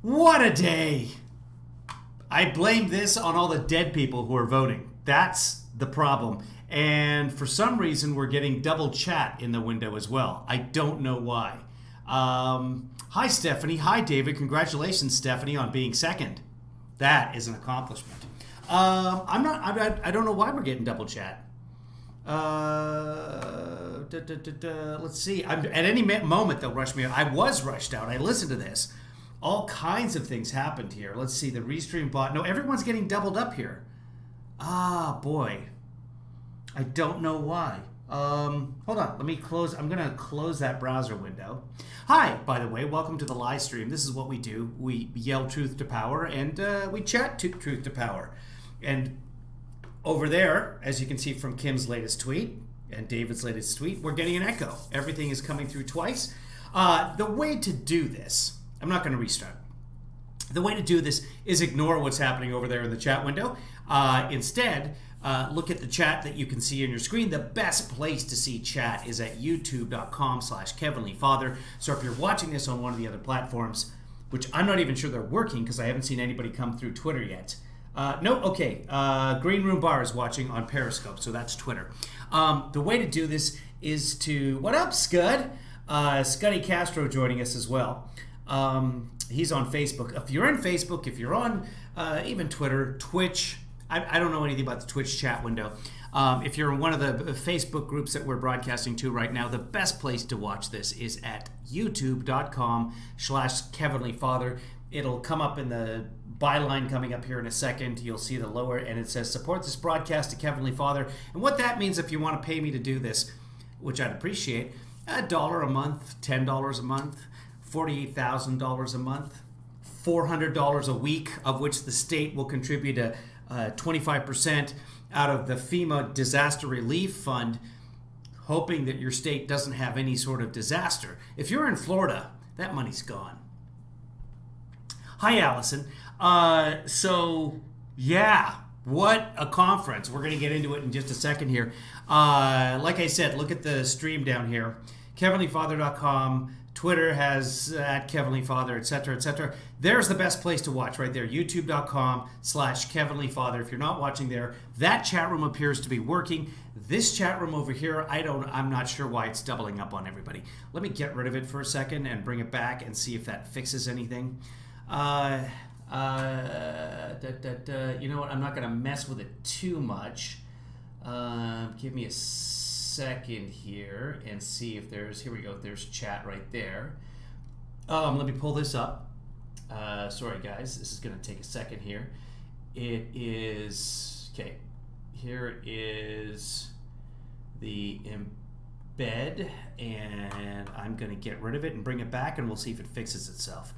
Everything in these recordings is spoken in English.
What a day! I blame this on all the dead people who are voting. That's the problem. And for some reason, we're getting double chat in the window as well. I don't know why. Hi, Stephanie. Hi, David. Congratulations, Stephanie, on being second. That is an accomplishment. I don't know why we're getting double chat. Let's see. At any moment, they'll rush me out. I was rushed out. I listened to this. All kinds of things happened here. Let's see. The Restream bot. No, everyone's getting doubled up here. Ah, boy. I don't know why. Hold on. Let me close. I'm going to close that browser window. Hi, by the way. Welcome to the live stream. This is what we do. We yell truth to power, and we chat truth to power. And over there, as you can see from Kim's latest tweet and David's latest tweet, we're getting an echo. Everything is coming through twice. The way to do this, I'm not going to restart. The way to do this is ignore what's happening over there in the chat window. Instead, look at the chat that you can see on your screen. The best place to see chat is at youtube.com/KevinLeeFather. So if you're watching this on one of the other platforms, which I'm not even sure they're working because I haven't seen anybody come through Twitter yet. No, okay. Green Room Bar is watching on Periscope, so that's Twitter. The way to do this is to... What up, Scud? Scuddy Castro joining us as well. He's on Facebook. If you're on Facebook, if you're on even Twitter, Twitch... I don't know anything about the Twitch chat window. If you're in one of the Facebook groups that we're broadcasting to right now, the best place to watch this is at youtube.com/KevinLeeFather. It'll come up in the byline coming up here in a second. You'll see the lower, and it says support this broadcast to Kevin Lee Father. And what that means, if you want to pay me to do this, which I'd appreciate, $1 a month, $10 a month, $48,000 a month, $400 a week, of which the state will contribute 25% out of the FEMA Disaster Relief Fund, hoping that your state doesn't have any sort of disaster. If you're in Florida, that money's gone. Hi, Allison. So, yeah, what a conference. We're going to get into it in just a second here. Like I said, look at the stream down here. KevinLeeFather.com. Twitter has at KevinLeeFather, etc., etc. There's the best place to watch right there. YouTube.com/KevinLeeFather. If you're not watching there, that chat room appears to be working. This chat room over here, I'm not sure why it's doubling up on everybody. Let me get rid of it for a second and bring it back and see if that fixes anything. You know what? I'm not going to mess with it too much. Give me a second here and see if here we go, there's chat right there. Let me pull this up. Sorry guys, this is going to take a second here. It is, okay, here is the embed, and I'm going to get rid of it and bring it back, and we'll see if it fixes itself.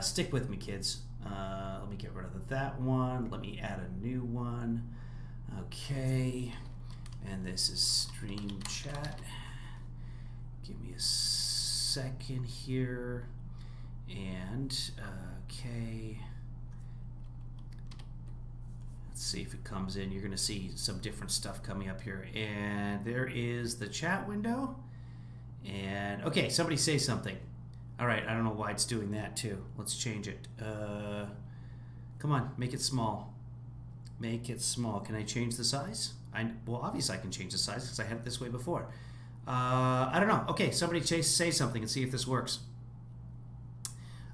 Stick with me, kids. Let me get rid of that one. Let me add a new one. Okay. And this is stream chat. Give me a second here. And, okay. Let's see if it comes in. You're going to see some different stuff coming up here. And there is the chat window. And, okay, somebody say something. All right, I don't know why it's doing that too. Let's change it. Come on, make it small. Make it small. Can I change the size? Well, obviously I can change the size because I had it this way before. I don't know. Okay, somebody say something and see if this works.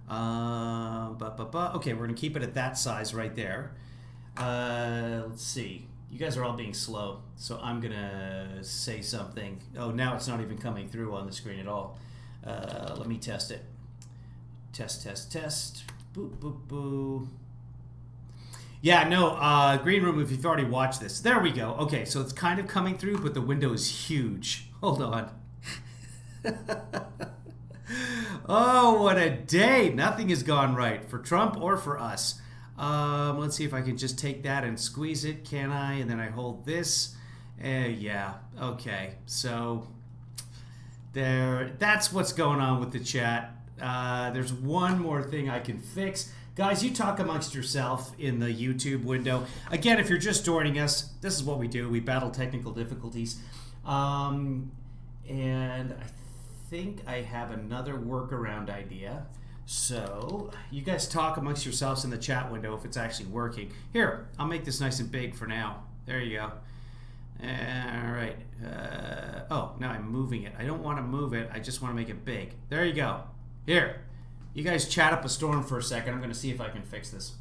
Okay, we're going to keep it at that size right there. Let's see. You guys are all being slow, so I'm going to say something. Oh, now it's not even coming through on the screen at all. Let me test it. Test. Boop, boop, boo. Yeah, no, Green Room, if you've already watched this. There we go. Okay, so it's kind of coming through, but the window is huge. Hold on. Oh, what a day. Nothing has gone right for Trump or for us. Let's see if I can just take that and squeeze it. Can I? And then I hold this. Yeah, okay. So... that's what's going on with the chat. There's one more thing I can fix. Guys, you talk amongst yourself in the YouTube window. Again, if you're just joining us, this is what we do. We battle technical difficulties. And I think I have another workaround idea. So, you guys talk amongst yourselves in the chat window if it's actually working. Here, I'll make this nice and big for now. There you go. All right. Oh, now I'm moving it. I don't want to move it. I just want to make it big. There you go. Here. You guys chat up a storm for a second. I'm going to see if I can fix this.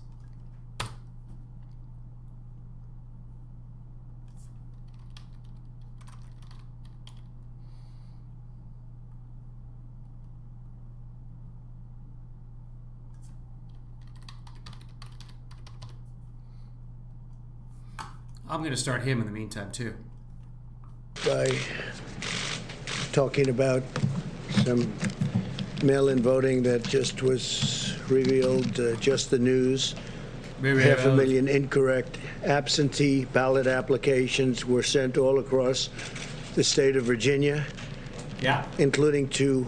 I'm going to start him in the meantime, too. By talking about some mail-in voting that just was revealed, just the news. 500,000 incorrect absentee ballot applications were sent all across the state of Virginia. Yeah. Including to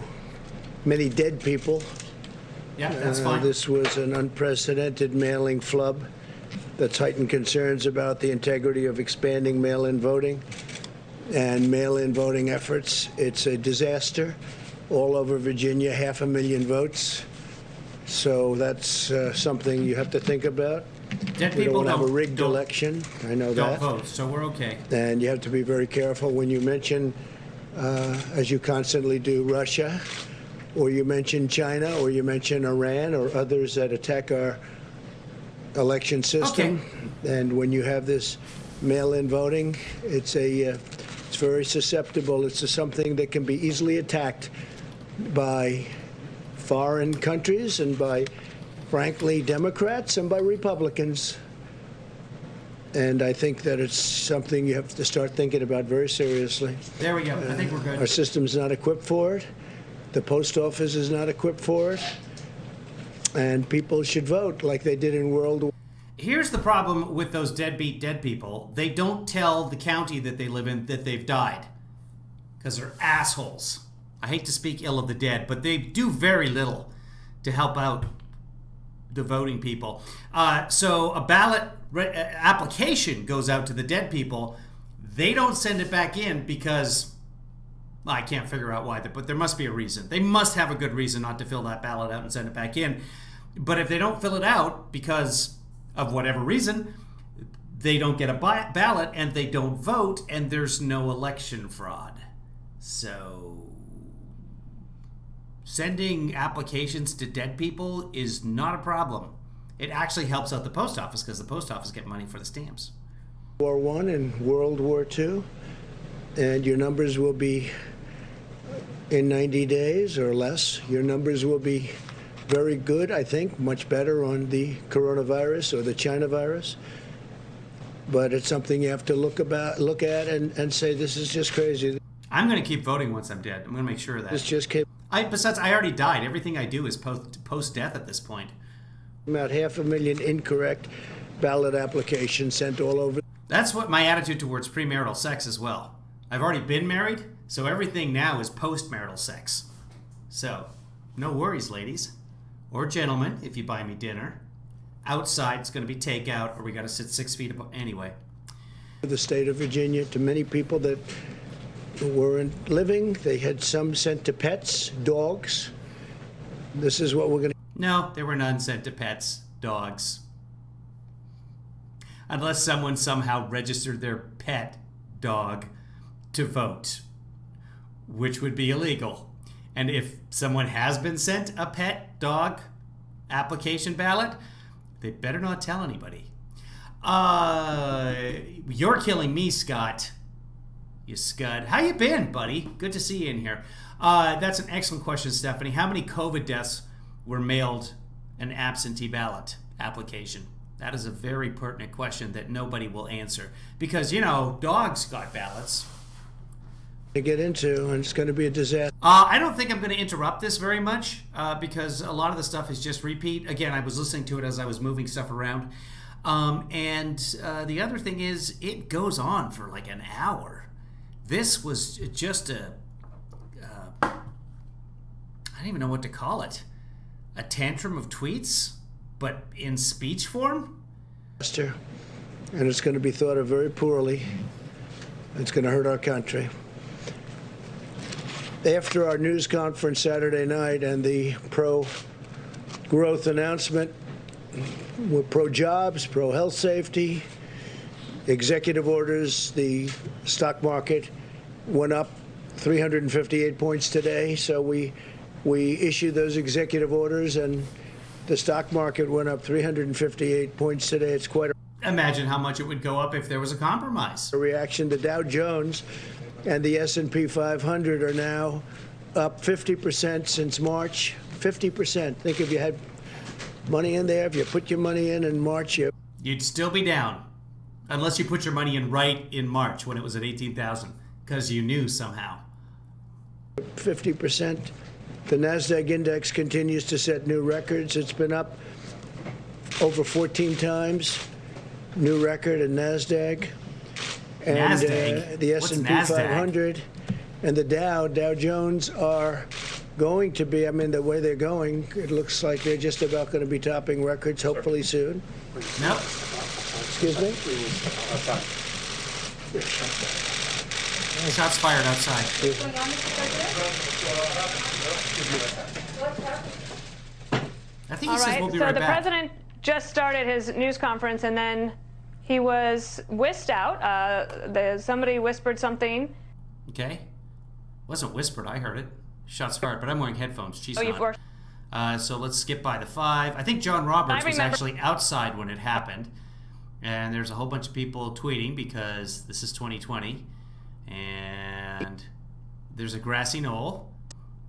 many dead people. Yeah, that's fine. This was an unprecedented mailing flub that's heightened concerns about the integrity of expanding mail-in voting and mail-in voting efforts. It's a disaster. All over Virginia, 500,000 votes. So that's something you have to think about. Dead we people don't have a rigged election. I know that. Don't vote, so we're okay. And you have to be very careful when you mention, as you constantly do, Russia, or you mention China, or you mention Iran, or others that attack our election system. Okay. And when you have this mail-in voting, it's very susceptible. It's something that can be easily attacked by foreign countries and by, frankly, Democrats and by Republicans. And I think that it's something you have to start thinking about very seriously. There we go. I think we're good. Our system's not equipped for it. The post office is not equipped for it. And people should vote like they did in World War. Here's the problem with those deadbeat dead people. They don't tell the county that they live in that they've died. Because they're assholes. I hate to speak ill of the dead, but they do very little to help out the voting people. So a ballot application goes out to the dead people. They don't send it back in because, well, I can't figure out why, but there must be a reason. They must have a good reason not to fill that ballot out and send it back in. But if they don't fill it out because of whatever reason, they don't get a ballot and they don't vote and there's no election fraud. So sending applications to dead people is not a problem. It actually helps out the post office because the post office get money for the stamps. World War I and World War II, and your numbers will be in 90 days or less. Your numbers will be very good, I think, much better on the coronavirus or the China virus. But it's something you have to look at and say, this is just crazy. I'm going to keep voting once I'm dead. I'm going to make sure of that. This just came. Besides, I already died. Everything I do is post-death at this point. About 500,000 incorrect ballot applications sent all over. That's what my attitude towards premarital sex as well. I've already been married, so everything now is post-marital sex. So, no worries, ladies. Or gentlemen, if you buy me dinner. Outside, it's going to be takeout, or we got to sit 6 feet above. Anyway. The state of Virginia, to many people that weren't living, they had some sent to pets, dogs. This is what we're going to... No, there were none sent to pets, dogs. Unless someone somehow registered their pet dog to vote, which would be illegal. And if someone has been sent a pet dog application ballot, they better not tell anybody. You're killing me, Scott. You scud. How you been, buddy? Good to see you in here. That's an excellent question, Stephanie. How many COVID deaths were mailed an absentee ballot application? That is a very pertinent question that nobody will answer. Because, you know, dogs got ballots. To get into, and it's going to be a disaster. I don't think I'm going to interrupt this very much because a lot of the stuff is just repeat. Again, I was listening to it as I was moving stuff around. And the other thing is it goes on for like an hour. This was just I don't even know what to call it. A tantrum of tweets, but in speech form? And it's going to be thought of very poorly. It's going to hurt our country. After our news conference Saturday night and the growth announcement. We're pro-jobs, pro-health safety, executive orders. The stock market went up 358 points today. So we issued those executive orders, and the stock market went up 358 points today. It's quite Imagine how much it would go up if there was a compromise. a reaction. The Dow Jones and the S&P 500 are now up 50% since March. 50%. Think if you had money in there, if you put your money in March, You'd still be down. Unless you put your money in right in March when it was at 18,000. Because you knew somehow. 50%. The NASDAQ index continues to set new records. It's been up over 14 times. New record in NASDAQ. And NASDAQ? the What's S&P NASDAQ? 500 and the Dow Jones are going to be, I mean, the way they're going, it looks like they're just about going to be topping records hopefully soon. Nope. Excuse me? Shots fired outside. I think he All says right, we'll be so right the back. president just started his news conference, and then he was whisked out. Somebody whispered something. Okay. Wasn't whispered, I heard it. Shots fired, but I'm wearing headphones. She's Oh, you've not. worked. So let's skip by the 5. I think John Roberts I was remember- actually outside when it happened. And there's a whole bunch of people tweeting because this is 2020. And there's a grassy knoll.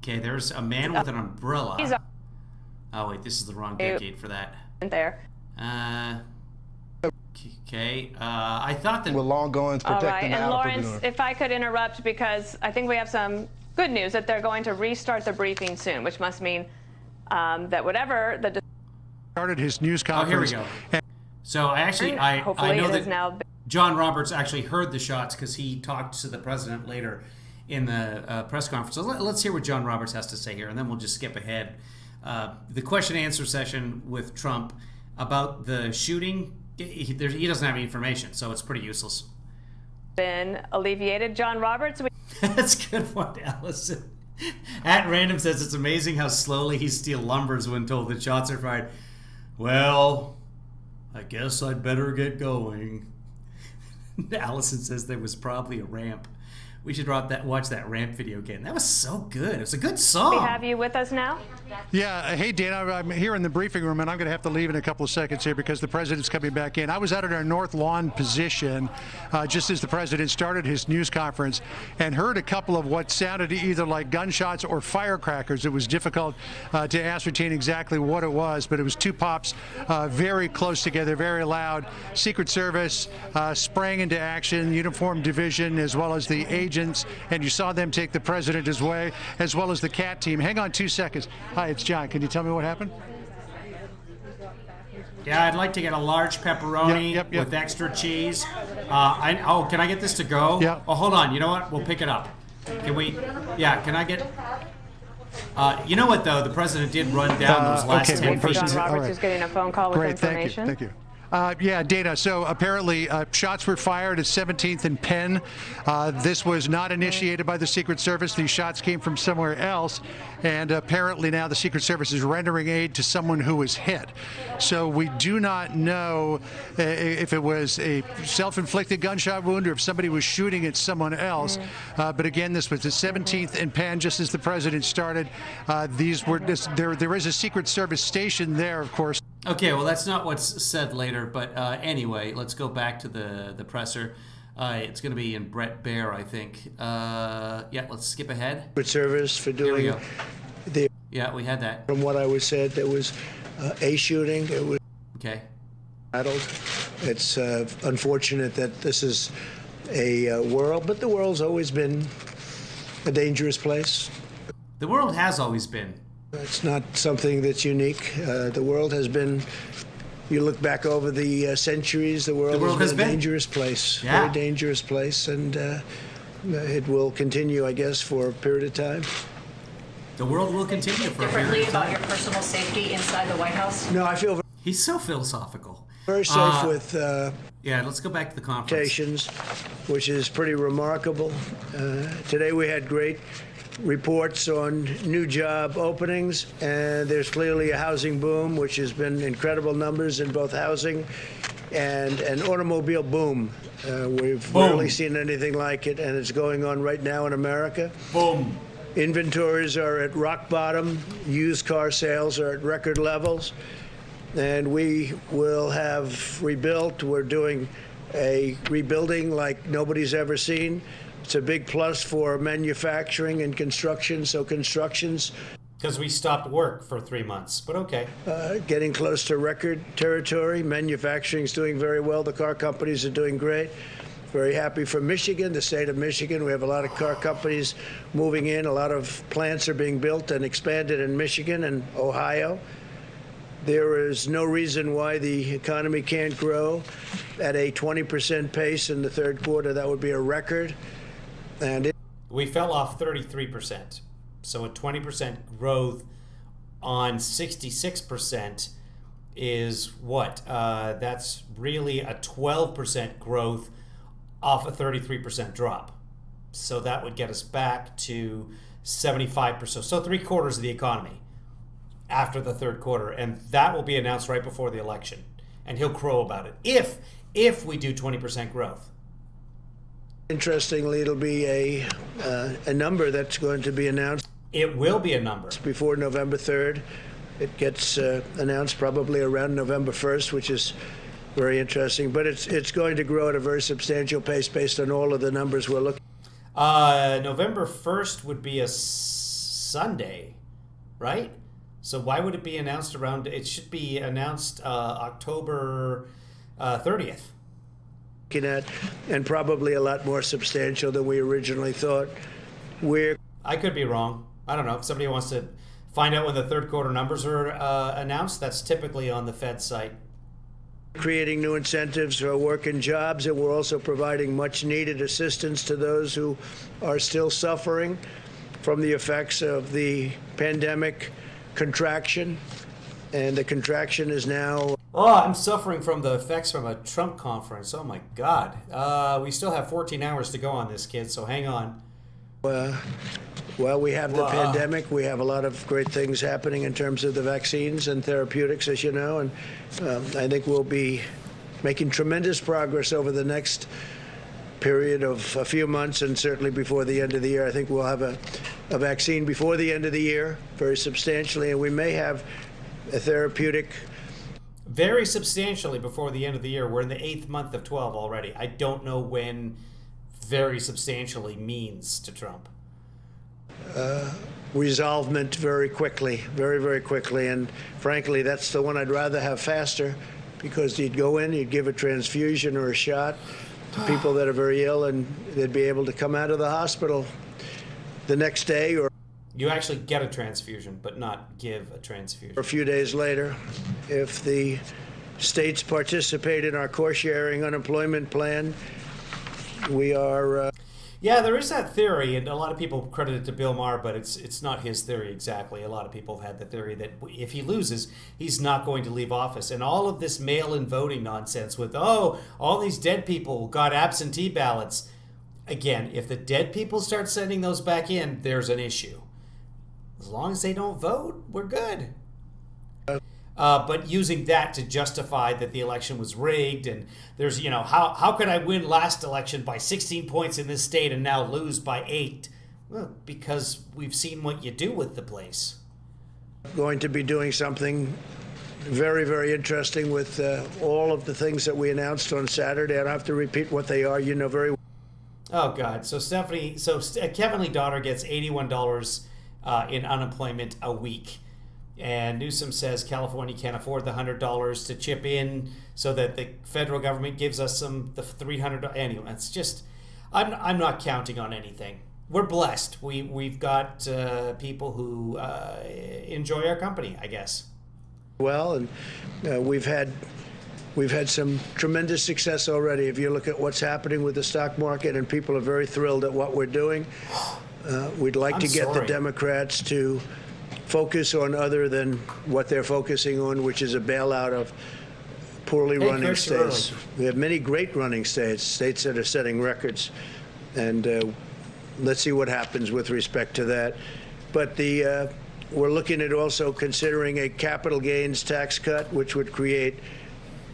Okay, there's a man with an umbrella. He's Oh, wait, this is the wrong decade for that. there. Okay, I thought that... With long guns All protecting right, the and Lawrence, entrepreneur. if I could interrupt, because I think we have some good news that they're going to restart the briefing soon, which must mean that whatever the Started his news Oh, here we conference. go. So I actually, I hopefully know it is that now. John Roberts actually heard the shots because he talked to the president later in the press conference. So let's hear what John Roberts has to say here, and then we'll just skip ahead. The question and answer session with Trump about the shooting, he doesn't have any information, so it's pretty useless. Been alleviated. John Roberts. That's a good one, Allison. At Random says it's amazing how slowly he still lumbers when told that shots are fired. Well, I guess I'd better get going. Allison says there was probably a ramp. We should watch that ramp video again. That was so good. It was a good song. We have you with us now. Yeah, hey Dana, I'm here in the briefing room, and I'm going to have to leave in a couple of seconds here because the president's coming back in. I was out at our North Lawn position just as the president started his news conference and heard a couple of what sounded either like gunshots or firecrackers. It was difficult to ascertain exactly what it was, but it was two pops very close together, very loud. Secret Service sprang into action, uniformed division, as well as the agents, and you saw them take the president his way, as well as the CAT team. Hang on 2 seconds. Hi, it's John. Can you tell me what happened? Yeah, I'd like to get a large pepperoni Yep. with extra cheese. Can I get this to go? Yeah. Oh, hold on. You know what? We'll pick it up. Can we? Yeah. Can I get? You know what though? The president did run down those last okay, 10 one feet. person- John Roberts all right. is getting a phone call with Great, information. thank you. Yeah, Dana, so apparently shots were fired at 17th and Penn. This was not initiated by the Secret Service. These shots came from somewhere else, and apparently now the Secret Service is rendering aid to someone who was hit. So we do not know if it was a self-inflicted gunshot wound or if somebody was shooting at someone else. But again, this was the 17th and Penn, just as the president started. There is a Secret Service station there, of course. Okay, well, that's not what's said later, but anyway, let's go back to the presser. It's going to be in Brett Baer, I think. Yeah, let's skip ahead. Secret Service for Here we doing go. Yeah, we had that. from what I was said, there was a shooting. It was Okay. battled. It's unfortunate that this is a world, but the world's always been a dangerous place. The world has always been. It's not something that's unique. The world has been. You look back over the centuries, the world has been a dangerous place, Yeah. very dangerous place, and it will continue, I guess, for a period of time. The world will continue for a Differently period of about time. your personal safety inside the White House? No, I feel He's so philosophical. very safe with Yeah, let's go back to the conference. stations, which is pretty remarkable. Today we had great reports on new job openings, and there's clearly a housing boom, which has been incredible numbers in both housing and an automobile boom. We've rarely seen anything like it, and it's going on right now in America. Boom. Inventories are at rock bottom. Used car sales are at record levels. And we will have rebuilt. We're doing a rebuilding like nobody's ever seen. It's a big plus for manufacturing and construction. So construction's Because we stopped work for 3 months, but okay. getting close to record territory. Manufacturing's doing very well. The car companies are doing great. Very happy for Michigan, the state of Michigan. We have a lot of car companies moving in. A lot of plants are being built and expanded in Michigan and Ohio. There is no reason why the economy can't grow at a 20% pace in the third quarter. That would be a record. And We fell off 33%. So a 20% growth on 66% is what? That's really a 12% growth off a 33% drop. So that would get us back to 75%. So 3/4 of the economy after the third quarter. And that will be announced right before the election. And he'll crow about it. If we do 20% growth. interestingly, it'll be a number that's going to be announced It will be a number. before November 3rd. It gets announced probably around November 1st, which is very interesting. But it's going to grow at a very substantial pace based on all of the numbers we're looking at. November 1st would be a Sunday, right? So why would it be announced around? It should be announced October 30th. And probably a lot more substantial than we originally thought. We're I could be wrong. I don't know. If somebody wants to find out when the third quarter numbers are announced, that's typically on the Fed site. creating new incentives for working jobs, and we're also providing much needed assistance to those who are still suffering from the effects of the pandemic contraction. And the contraction is now Oh, I'm suffering from the effects from a Trump conference. Oh my God. We still have 14 hours to go on this, kid, so hang on. well, we have the pandemic. We have a lot of great things happening in terms of the vaccines and therapeutics, as you know, and I think we'll be making tremendous progress over the next period of a few months, and certainly before the end of the year. I think we'll have a vaccine before the end of the year, very substantially, and we may have a therapeutic. Very substantially before the end of the year. We're in the 8th month of 12 already. I don't know when very substantially means to Trump. Resolvement very quickly, very, very quickly. And frankly, that's the one I'd rather have faster, because you'd go in, you'd give a transfusion or a shot to people that are very ill, and they'd be able to come out of the hospital the next day or You actually get a transfusion, but not give a transfusion. a few days later. If the states participate in our core-sharing unemployment plan, we are Yeah, there is that theory, and a lot of people credit it to Bill Maher, but it's not his theory exactly. A lot of people have had the theory that if he loses, he's not going to leave office. And all of this mail-in voting nonsense with, oh, all these dead people got absentee ballots. Again, if the dead people start sending those back in, there's an issue. As long as they don't vote, we're good. But using that to justify that the election was rigged, and there's, how could I win last election by 16 points in this state and now lose by 8? Well, because we've seen what you do with the place. going to be doing something very, very interesting with all of the things that we announced on Saturday. I don't have to repeat what they are. You know very well. Oh, God. So Kevin Lee Donner gets $81 in unemployment a week. And Newsom says California can't afford the $100 to chip in, so that the federal government gives us the $300. Anyway, it's just, I'm not counting on anything. We're blessed. We've got people who enjoy our company, I guess. Well, and we've had some tremendous success already. If you look at what's happening with the stock market, and people are very thrilled at what we're doing. We'd like to get the Democrats to focus on other than what they're focusing on, which is a bailout of poorly running states. We have many great running states that are setting records, and let's see what happens with respect to that. But we're looking at also considering a capital gains tax cut, which would create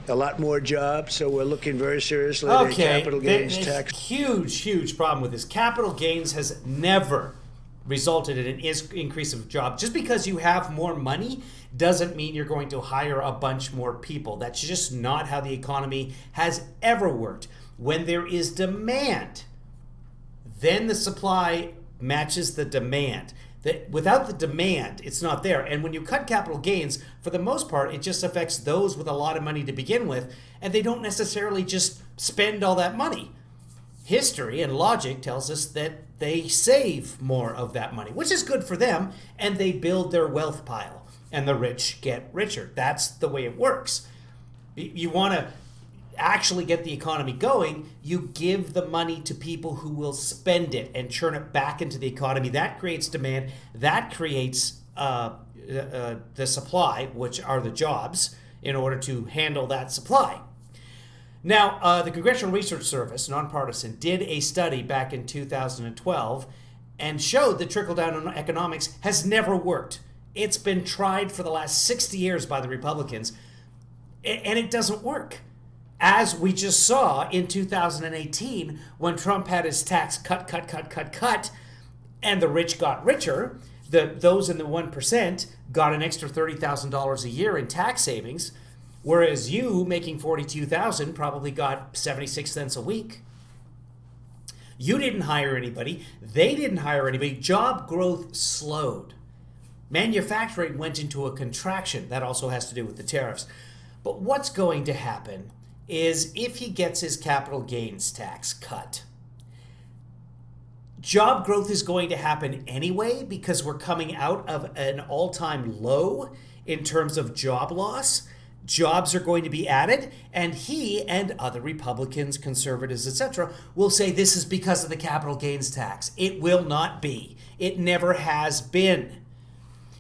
a lot more jobs. So we're looking very seriously at a capital gains tax. Huge problem with this. Capital gains has never resulted in an increase of jobs. Just because you have more money doesn't mean you're going to hire a bunch more people. That's just not how the economy has ever worked. When there is demand, then the supply matches the demand. Without the demand, it's not there. And when you cut capital gains, for the most part, it just affects those with a lot of money to begin with, and they don't necessarily just spend all that money. History and logic tells us that they save more of that money, which is good for them, and they build their wealth pile, and the rich get richer. That's the way it works. You want to actually get the economy going, you give the money to people who will spend it and churn it back into the economy. That creates demand. That creates the supply, which are the jobs, in order to handle that supply. Now, the Congressional Research Service, nonpartisan, did a study back in 2012 and showed that trickle-down economics has never worked. It's been tried for the last 60 years by the Republicans, and it doesn't work. As we just saw in 2018, when Trump had his tax cut, and the rich got richer, those in the 1% got an extra $30,000 a year in tax savings, whereas you, making $42,000, probably got 76 cents a week. You didn't hire anybody. They didn't hire anybody. Job growth slowed. Manufacturing went into a contraction. That also has to do with the tariffs. But what's going to happen is if he gets his capital gains tax cut, job growth is going to happen anyway because we're coming out of an all-time low in terms of job loss. Jobs are going to be added, and he and other Republicans, conservatives, etc., will say this is because of the capital gains tax. It will not be. It never has been.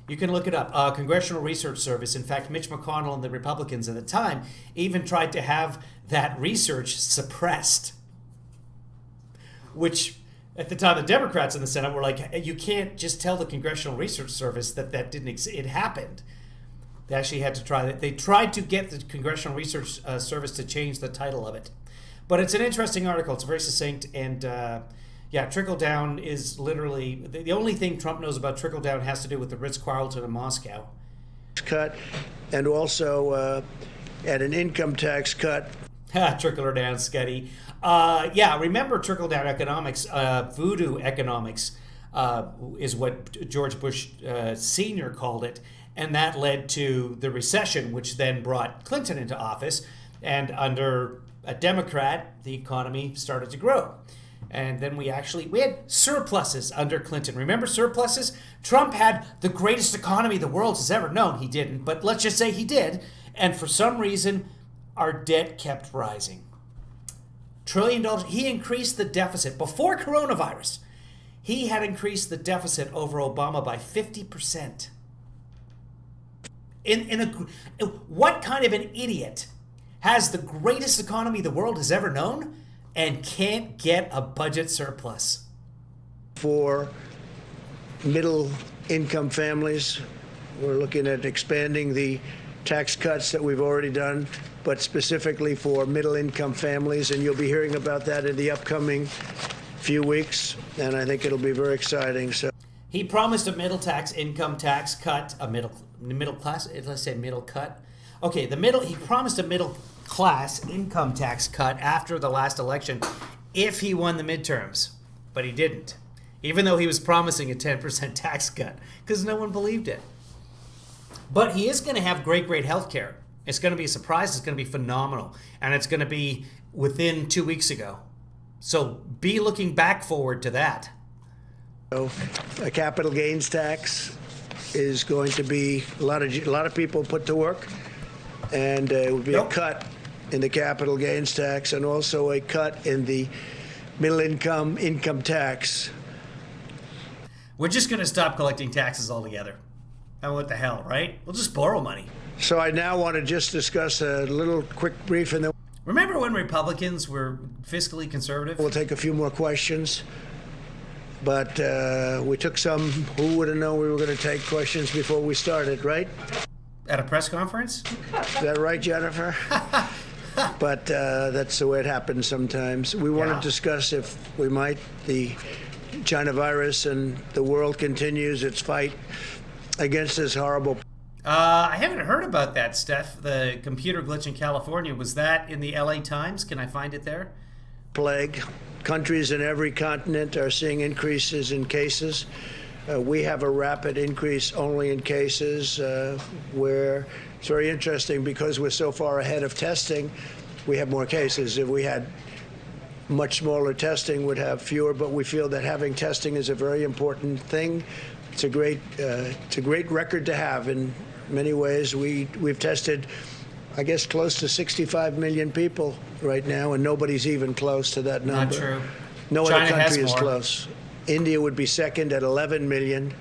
You can look it up. Congressional Research Service. In fact, Mitch McConnell and the Republicans at the time even tried to have that research suppressed, which at the time the Democrats in the Senate were like, you can't just tell the Congressional Research Service that didn't exist. It happened. They actually had to try that. They tried to get the Congressional Research Service to change the title of it. But it's an interesting article. It's very succinct. And trickle down is literally the only thing Trump knows about trickle down has to do with the Ritz-Carlton in Moscow. Cut, and also at an income tax cut. Trickle down, Scuddy. Remember trickle down economics, voodoo economics is what George Bush Sr. called it. And that led to the recession, which then brought Clinton into office. And under a Democrat, the economy started to grow. And then we had surpluses under Clinton. Remember surpluses? Trump had the greatest economy the world has ever known. He didn't, but let's just say he did. And for some reason, our debt kept rising. $1 trillion. He increased the deficit. Before coronavirus, he had increased the deficit over Obama by 50%. What kind of an idiot has the greatest economy the world has ever known and can't get a budget surplus? For middle income families, we're looking at expanding the tax cuts that we've already done, but specifically for middle income families. And you'll be hearing about that in the upcoming few weeks. And I think it'll be very exciting. So he promised a income tax cut, a middle class, let's say middle cut. Okay, he promised a middle class income tax cut after the last election if he won the midterms, but he didn't, even though he was promising a 10% tax cut because no one believed it. But he is going to have great health care. It's going to be a surprise. It's going to be phenomenal, and it's going to be within 2 weeks ago. So be looking back forward to that. So a capital gains tax is going to be a lot of people put to work, and it would be a cut in the capital gains tax and also a cut in the middle income tax. We're just going to stop collecting taxes altogether. And what the hell, right? We'll just borrow money. So I now want to just discuss a little quick brief, and then remember when Republicans were fiscally conservative? we'll take a few more questions. but we took some. Who would have known we were going to take questions before we started, right? At a press conference? Is that right, Jennifer? But that's the way it happens sometimes. We want to discuss, if we might, the China virus, and the world continues its fight against this horrible I haven't heard about that, Steph. The computer glitch in California, was that in the LA Times? Can I find it there? plague. Countries in every continent are seeing increases in cases. We have a rapid increase only in cases where it's very interesting because we're so far ahead of testing, we have more cases. If we had much smaller testing, would have fewer, but we feel that having testing is a very important thing. It's a great record to have in many ways. We've tested, I guess, close to 65 million people right now, and nobody's even close to that number. Not true. No China other has country is more. close. India would be second at 11 million,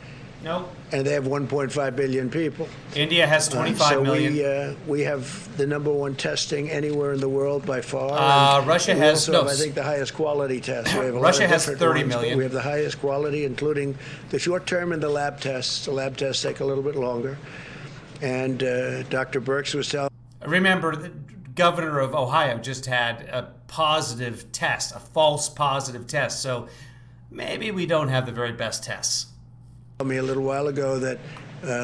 Nope. and they have 1.5 billion people. India has 25 million. So we have the number one testing anywhere in the world by far. And Russia we has- also no, have, I think, the highest quality test. We have a lot Russia of has different 30 ones, but million. we have the highest quality, including the short term and the lab tests. The lab tests take a little bit longer. And Dr. Birx was telling Remember, the governor of Ohio just had a positive test, a false positive test. So maybe we don't have the very best tests. me a little while ago that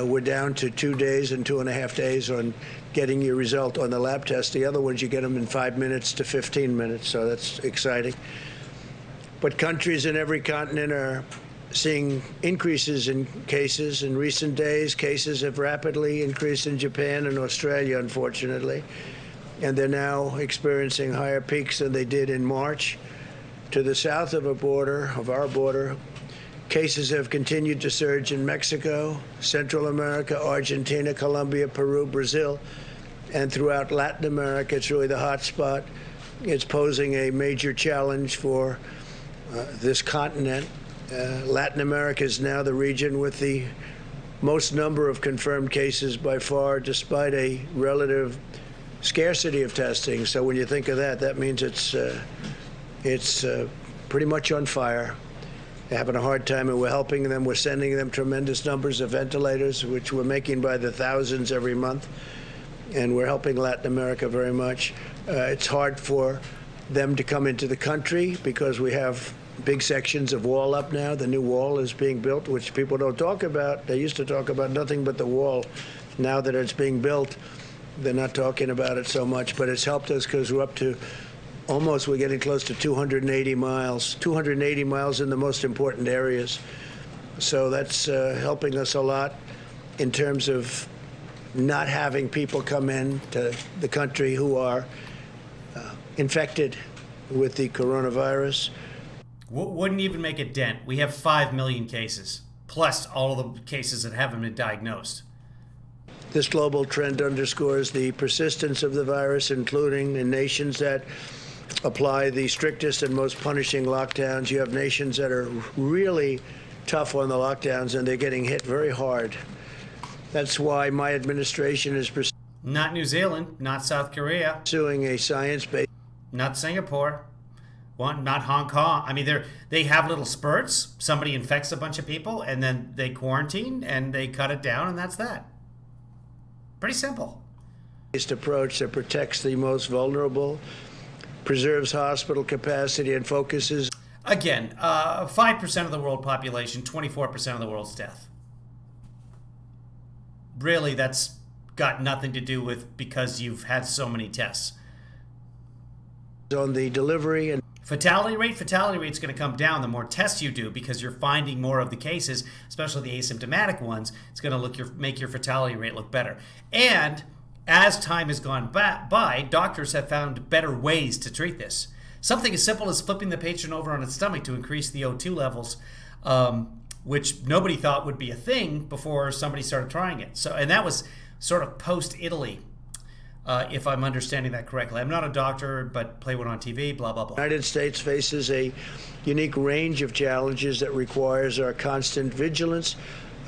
we're down to 2 days and 2.5 days on getting your result on the lab test. The other ones, you get them in 5 minutes to 15 minutes, so that's exciting. But countries in every continent are seeing increases in cases. In recent days, cases have rapidly increased in Japan and Australia, unfortunately, and they're now experiencing higher peaks than they did in March. To the south of our border, cases have continued to surge in Mexico, Central America, Argentina, Colombia, Peru, Brazil, and throughout Latin America. It's really the hot spot. It's posing a major challenge for this continent. Latin America is now the region with the most number of confirmed cases by far, despite a relative scarcity of testing. So when you think of that, that means it's pretty much on fire. They're having a hard time, and we're helping them. We're sending them tremendous numbers of ventilators, which we're making by the thousands every month, and we're helping Latin America very much. It's hard for them to come into the country because we have big sections of wall up now. The new wall is being built, which people don't talk about. They used to talk about nothing but the wall. Now that it's being built, they're not talking about it so much, but it's helped us because we're up to we're getting close to 280 miles. 280 miles in the most important areas. So that's helping us a lot in terms of not having people come in to the country who are infected with the coronavirus. Wouldn't even make a dent. We have 5 million cases, plus all of the cases that haven't been diagnosed. This global trend underscores the persistence of the virus, including in nations that apply the strictest and most punishing lockdowns. You have nations that are really tough on the lockdowns, and they're getting hit very hard. That's why my administration is Not New Zealand, not South Korea, pursuing a science-based not Singapore, not Hong Kong. I mean, they have little spurts. Somebody infects a bunch of people, and then they quarantine, and they cut it down, and that's that. Pretty simple. approach that protects the most vulnerable, preserves hospital capacity, and focuses Again, 5% of the world population, 24% of the world's death. Really, that's got nothing to do with because you've had so many tests. on the delivery and Fatality rate's going to come down the more tests you do because you're finding more of the cases, especially the asymptomatic ones. It's going to make your fatality rate look better. And as time has gone by, doctors have found better ways to treat this. Something as simple as flipping the patient over on its stomach to increase the O2 levels, which nobody thought would be a thing before somebody started trying it. So, and that was sort of post-Italy. If I'm understanding that correctly. I'm not a doctor, but play one on TV, blah, blah, blah. the United States faces a unique range of challenges that requires our constant vigilance.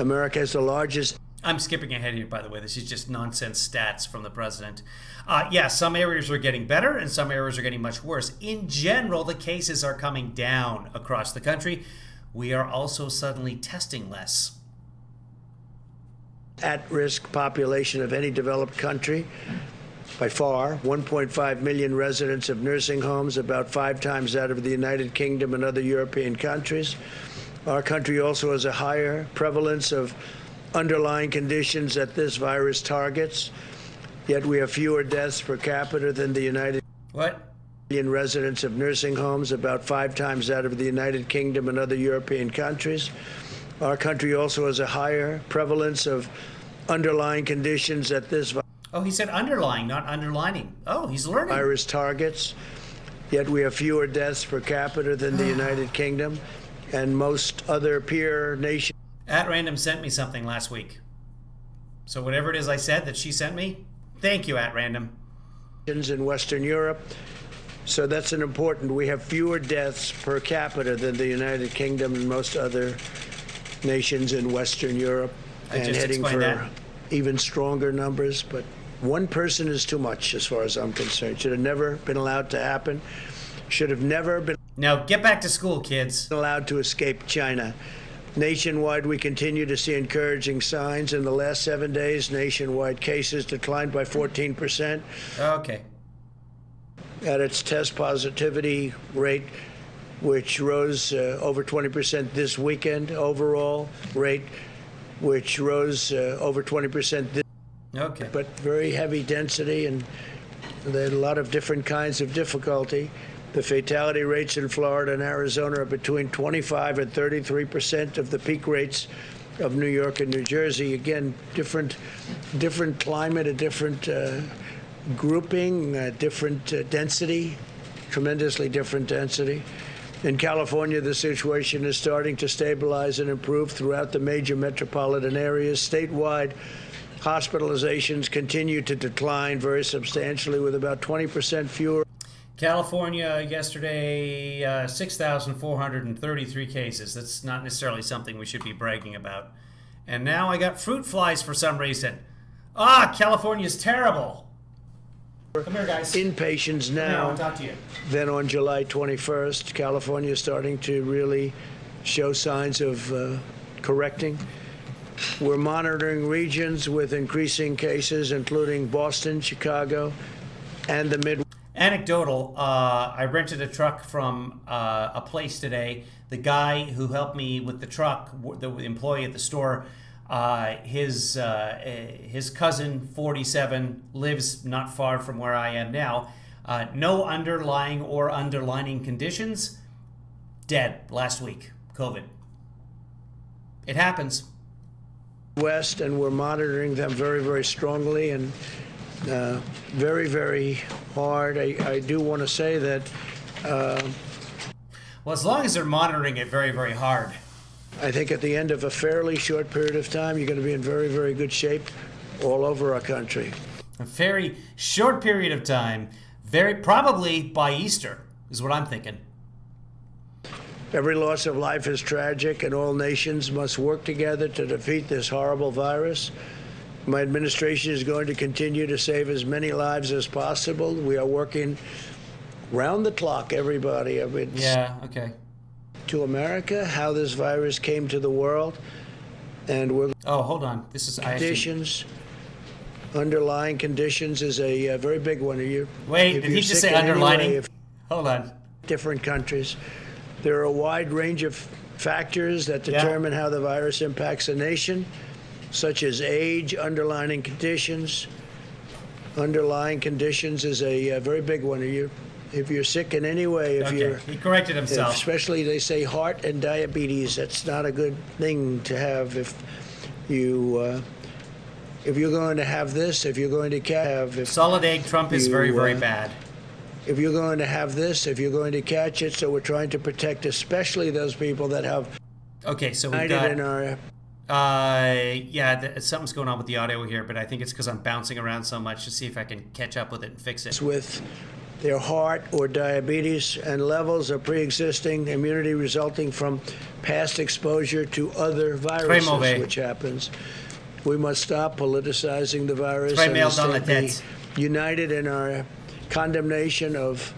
America has the largest I'm skipping ahead here, by the way. This is just nonsense stats from the president. Some areas are getting better and some areas are getting much worse. In general, the cases are coming down across the country, we are also suddenly testing less. At-risk population of any developed country. By far, 1.5 million residents of nursing homes, about 5 times that of the United Kingdom and other European countries. Our country also has a higher prevalence of underlying conditions that this virus targets, yet we have fewer deaths per capita than the United What? million residents of nursing homes, about 5 times that of the United Kingdom and other European countries. Our country also has a higher prevalence of underlying conditions that this Oh, he said underlying, not underlining. Oh, he's learning. virus targets, yet we have fewer deaths per capita than the United Kingdom and most other peer nations. At Random sent me something last week. So whatever it is I said that she sent me, thank you, At Random. In Western Europe. So that's an important. We have fewer deaths per capita than the United Kingdom and most other nations in Western Europe, I and just heading explained for that. even stronger numbers. But one person is too much as far as I'm concerned. Should have never been allowed to happen. Should have never been Now get back to school, kids. allowed to escape China. Nationwide, we continue to see encouraging signs. In the last 7 days, nationwide cases declined by 14%. Okay. At its test positivity rate, which rose over 20% this weekend. Overall rate, which rose over 20% this Okay. but very heavy density, and there are a lot of different kinds of difficulty. The fatality rates in Florida and Arizona are between 25 and 33% of the peak rates of New York and New Jersey. Again, different climate, a different grouping, different density, tremendously different density. In California, the situation is starting to stabilize and improve throughout the major metropolitan areas. Statewide, hospitalizations continue to decline very substantially, with about 20% fewer. California yesterday, 6,433 cases. That's not necessarily something we should be bragging about. And now I got fruit flies for some reason. California's terrible. Come here, guys. Inpatients Come here, I now want to talk to you. than on July 21st. California is starting to really show signs of correcting. We're monitoring regions with increasing cases, including Boston, Chicago, and the Midwest. Anecdotal, I rented a truck from a place today. The guy who helped me with the truck, the employee at the store, his cousin, 47, lives not far from where I am now. No underlying or underlining conditions. Dead last week. COVID. It happens. West, and we're monitoring them very, very strongly and very, very hard. I do want to say that Well, as long as they're monitoring it very, very hard. I think at the end of a fairly short period of time, you're going to be in very, very good shape all over our country. A very short period of time, very probably by Easter, is what I'm thinking. Every loss of life is tragic, and all nations must work together to defeat this horrible virus. My administration is going to continue to save as many lives as possible. We are working round the clock, everybody. I mean, Yeah, okay. to America, how this virus came to the world, and we're Oh, hold on. This is I actually, conditions. Underlying conditions is a very big one. Wait, if did you're he just sick say in any underlining? way, if Hold on. different countries. There are a wide range of factors that determine how the virus impacts a nation, such as age, underlying conditions. Underlying conditions is a very big one. If you're sick in any way, if Okay, you're, he corrected himself. especially they say heart and diabetes, that's not a good thing to have. If you're going to have this, if you're going to have, Solid egg Trump is You, very, very bad. if you're going to have this, if you're going to catch it, so we're trying to protect especially those people that have Okay, so we've united in got. our Something's going on with the audio here, but I think it's because I'm bouncing around so much to see if I can catch up with it and fix it. with their heart or diabetes and levels of pre-existing immunity resulting from past exposure to other viruses, mauvais. which happens. We must stop politicizing the virus Très and mal dans la instead be tête. united in our condemnation of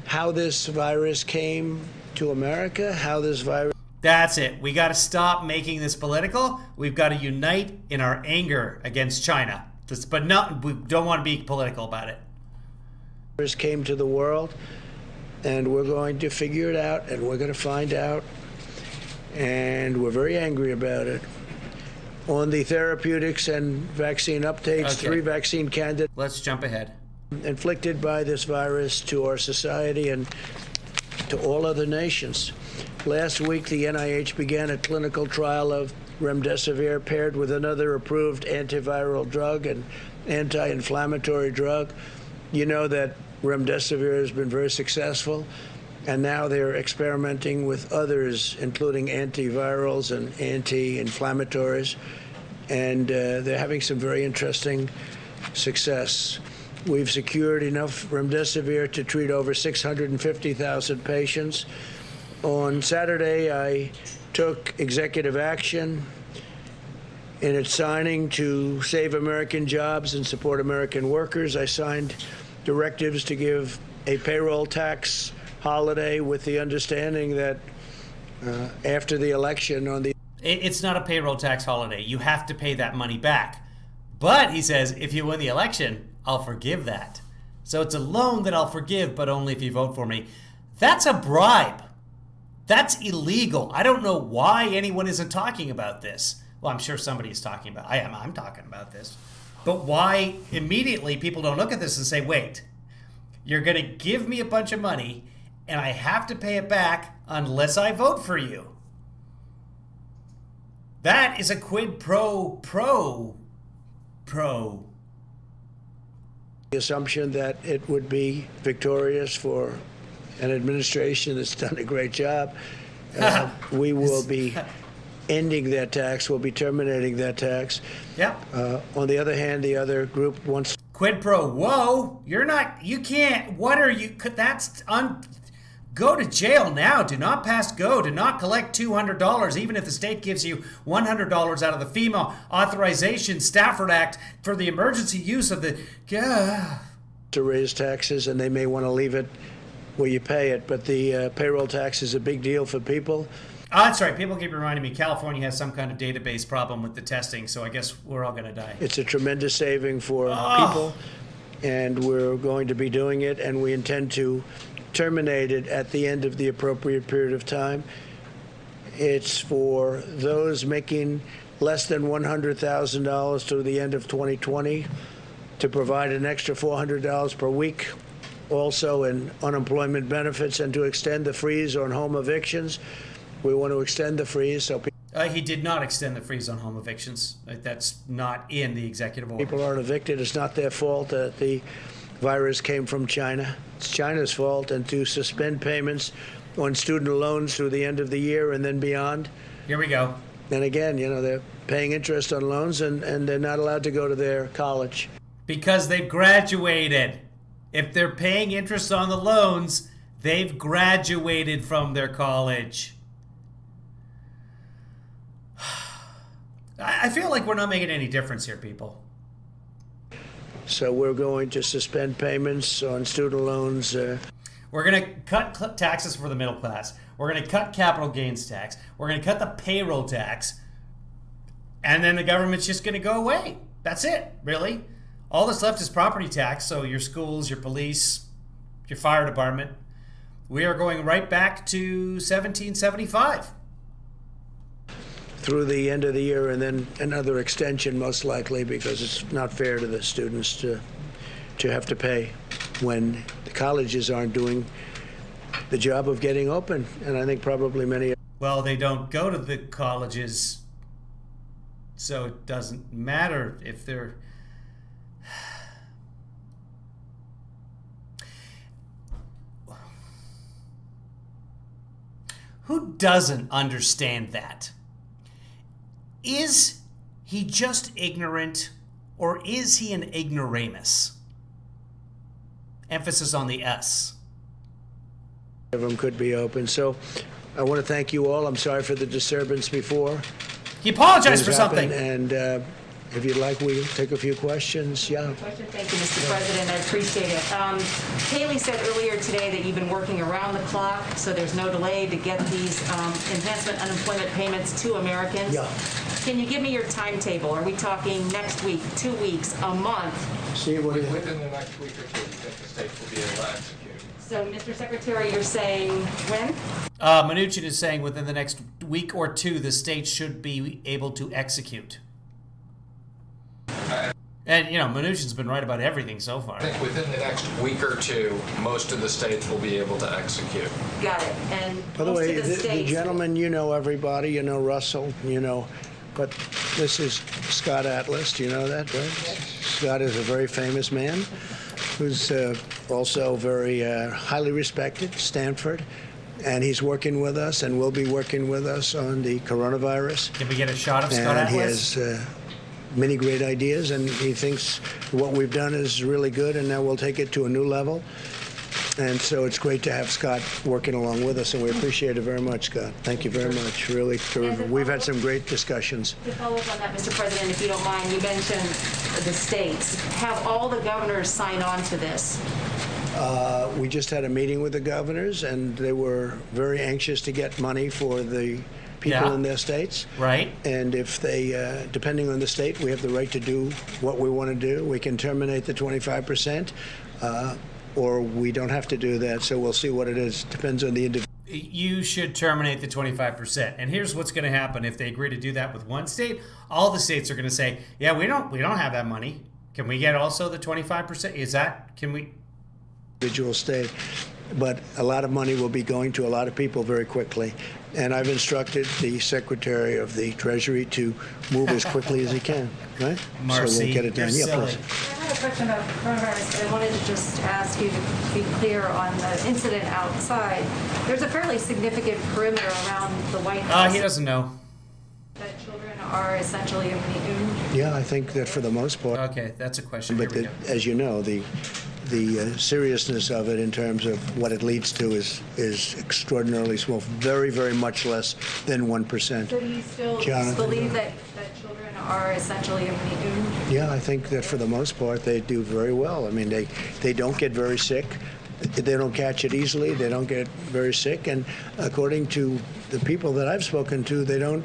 how this virus came to America, how this virus That's it. We got to stop making this political. We've got to unite in our anger against China. But we don't want to be political about it. Came to the world, and we're going to figure it out, and we're going to find out, and we're very angry about it. On the therapeutics and vaccine updates, Okay. 3 vaccine candidates Let's jump ahead. inflicted by this virus to our society and to all other nations. Last week, the NIH began a clinical trial of remdesivir paired with another approved antiviral drug and anti-inflammatory drug. You know that remdesivir has been very successful, and now they're experimenting with others, including antivirals and anti-inflammatories, and they're having some very interesting success. We've secured enough remdesivir to treat over 650,000 patients. On Saturday, I took executive action in its signing to save American jobs and support American workers. I signed directives to give a payroll tax holiday with the understanding that after the election on the It's not a payroll tax holiday. You have to pay that money back. But he says, if you win the election, I'll forgive that. So it's a loan that I'll forgive, but only if you vote for me. That's a bribe. That's illegal. I don't know why anyone isn't talking about this. Well, I'm sure somebody is talking about it. I'm talking about this. But why immediately people don't look at this and say, wait, you're going to give me a bunch of money and I have to pay it back unless I vote for you. That is a quid pro. The assumption that it would be victorious for an administration that's done a great job. We will be ending that tax. We'll be terminating that tax. Yep. On the other hand, the other group wants Quid pro. Whoa, you can't. What are you? Go to jail now. Do not pass go. Do not collect $200, even if the state gives you $100 out of the FEMA Authorization Stafford Act for the emergency use of the. to raise taxes, and they may want to leave it where you pay it. But the payroll tax is a big deal for people. Oh, that's right. People keep reminding me California has some kind of database problem with the testing, so I guess we're all going to die. It's a tremendous saving for people, and we're going to be doing it, and we intend to terminate it at the end of the appropriate period of time. It's for those making less than $100,000 through the end of 2020 to provide an extra $400 per week, also in unemployment benefits, and to extend the freeze on home evictions. We want to extend the freeze so He did not extend the freeze on home evictions. That's not in the executive order. people aren't evicted. It's not their fault that the virus came from China. It's China's fault. And to suspend payments on student loans through the end of the year and then beyond. Here we go. And again, they're paying interest on loans, and they're not allowed to go to their college. Because they've graduated. If they're paying interest on the loans, they've graduated from their college. I feel like we're not making any difference here, people. So we're going to suspend payments on student loans. We're going to cut taxes for the middle class. We're going to cut capital gains tax. We're going to cut the payroll tax. And then the government's just going to go away. That's it, really. All that's left is property tax. So your schools, your police, your fire department. We are going right back to 1775. Through the end of the year, and then another extension most likely, because it's not fair to the students to have to pay when the colleges aren't doing the job of getting open. And I think probably many. Well, they don't go to the colleges, so it doesn't matter if they're... Who doesn't understand that? Is he just ignorant, or is he an ignoramus? Emphasis on the S. Of them could be open. So I want to thank you all. I'm sorry for the disturbance before. He apologized for Things something. happen, if you'd like, we'll take a few questions. Yeah. Question. Thank you, Mr. President. I appreciate it. Haley said earlier today that you've been working around the clock, so there's no delay to get these enhancement unemployment payments to Americans. Yeah. Can you give me your timetable? Are we talking next week, 2 weeks, a month? See what it is. Within the next week or two, we think the states will be able to execute. So, Mr. Secretary, you're saying when? Mnuchin is saying within the next week or two, the states should be able to execute. And, you know, Mnuchin's been right about everything so far. I think within the next week or two, most of the states will be able to execute. Got it. And By the most way, of the the states. gentleman, you know everybody, you know Russell, you know, but this is Scott Atlas. Do you know that, right? Scott is a very famous man who's also very highly respected, Stanford, and he's working with us and will be working with us on the coronavirus. Can we get a shot of Scott And he Atlas? has many great ideas, and he thinks what we've done is really good, and now we'll take it to a new level. And so it's great to have Scott working along with us, and we appreciate it very much, Scott. Thank you very much. Really terrific. We've had some great discussions. To follow up on that, Mr. President, if you don't mind, you mentioned the states. Have all the governors sign on to this? We just had a meeting with the governors, and they were very anxious to get money for the people Yeah. in their states. Right. And if they, depending on the state, we have the right to do what we want to do. We can terminate the 25%, or we don't have to do that. So we'll see what it is. Depends on the individual. You should terminate the 25%. And here's what's going to happen if they agree to do that with one state. All the states are going to say, "Yeah, we don't have that money. Can we get also the 25%? Can we?" Individual state, but a lot of money will be going to a lot of people very quickly. And I've instructed the Secretary of the Treasury to move as quickly as he can, right? Marcy, so we'll get it you're done. Yeah, silly. please. I have a question about coronavirus. I wanted to just ask you to be clear on the incident outside. There's a fairly significant perimeter around the White House He doesn't know. that children are essentially immune. Yeah, I think that for the most part. Okay, that's a question. Here But we go. as you know, the seriousness of it in terms of what it leads to is extraordinarily small. Very, very much less than 1%. So do you still Jonathan. believe that children are essentially immune? Yeah, I think that for the most part they do very well. I mean, they don't get very sick. They don't catch it easily. They don't get very sick. And according to the people that I've spoken to, they don't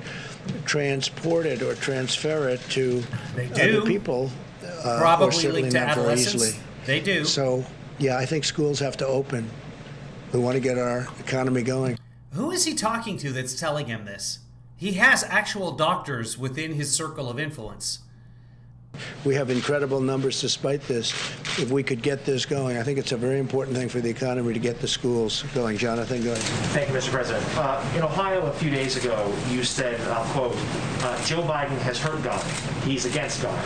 transport it or transfer it to They do. other people. Or Probably certainly linked to not very adolescents. easily. They do. So, yeah, I think schools have to open. We want to get our economy going. Who is he talking to that's telling him this? He has actual doctors within his circle of influence. We have incredible numbers despite this. If we could get this going, I think it's a very important thing for the economy to get the schools going. Jonathan, go ahead. Thank you, Mr. President. In Ohio a few days ago, you said, I'll quote, Joe Biden has hurt God. He's against God.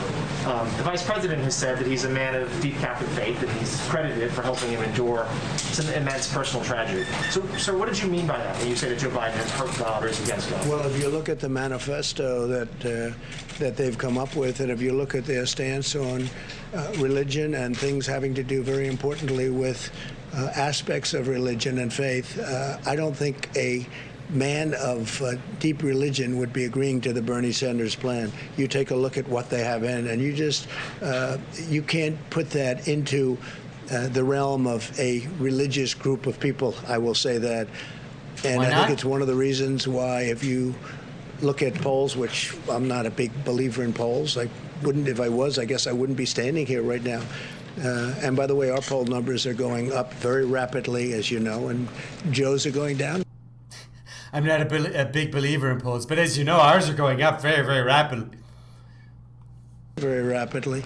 The vice president has said that he's a man of deep Catholic faith, and he's credited for helping him endure some immense personal tragedy. So, sir, what did you mean by that when you say that Joe Biden has hurt God or is against God? Well, if you look at the manifesto that they've come up with, and if you look at their stance on religion and things having to do very importantly with aspects of religion and faith, I don't think a man of deep religion would be agreeing to the Bernie Sanders plan. You take a look at what they have in, and you just you can't put that into the realm of a religious group of people. I will say that, and Why I not? think it's one of the reasons why, if you look at polls, which I'm not a big believer in polls. I wouldn't, if I was, I guess I wouldn't be standing here right now. And by the way, our poll numbers are going up very rapidly, as you know, and Joe's are going down. I'm not a big believer in polls, but as you know, ours are going up very, very rapidly. Very rapidly.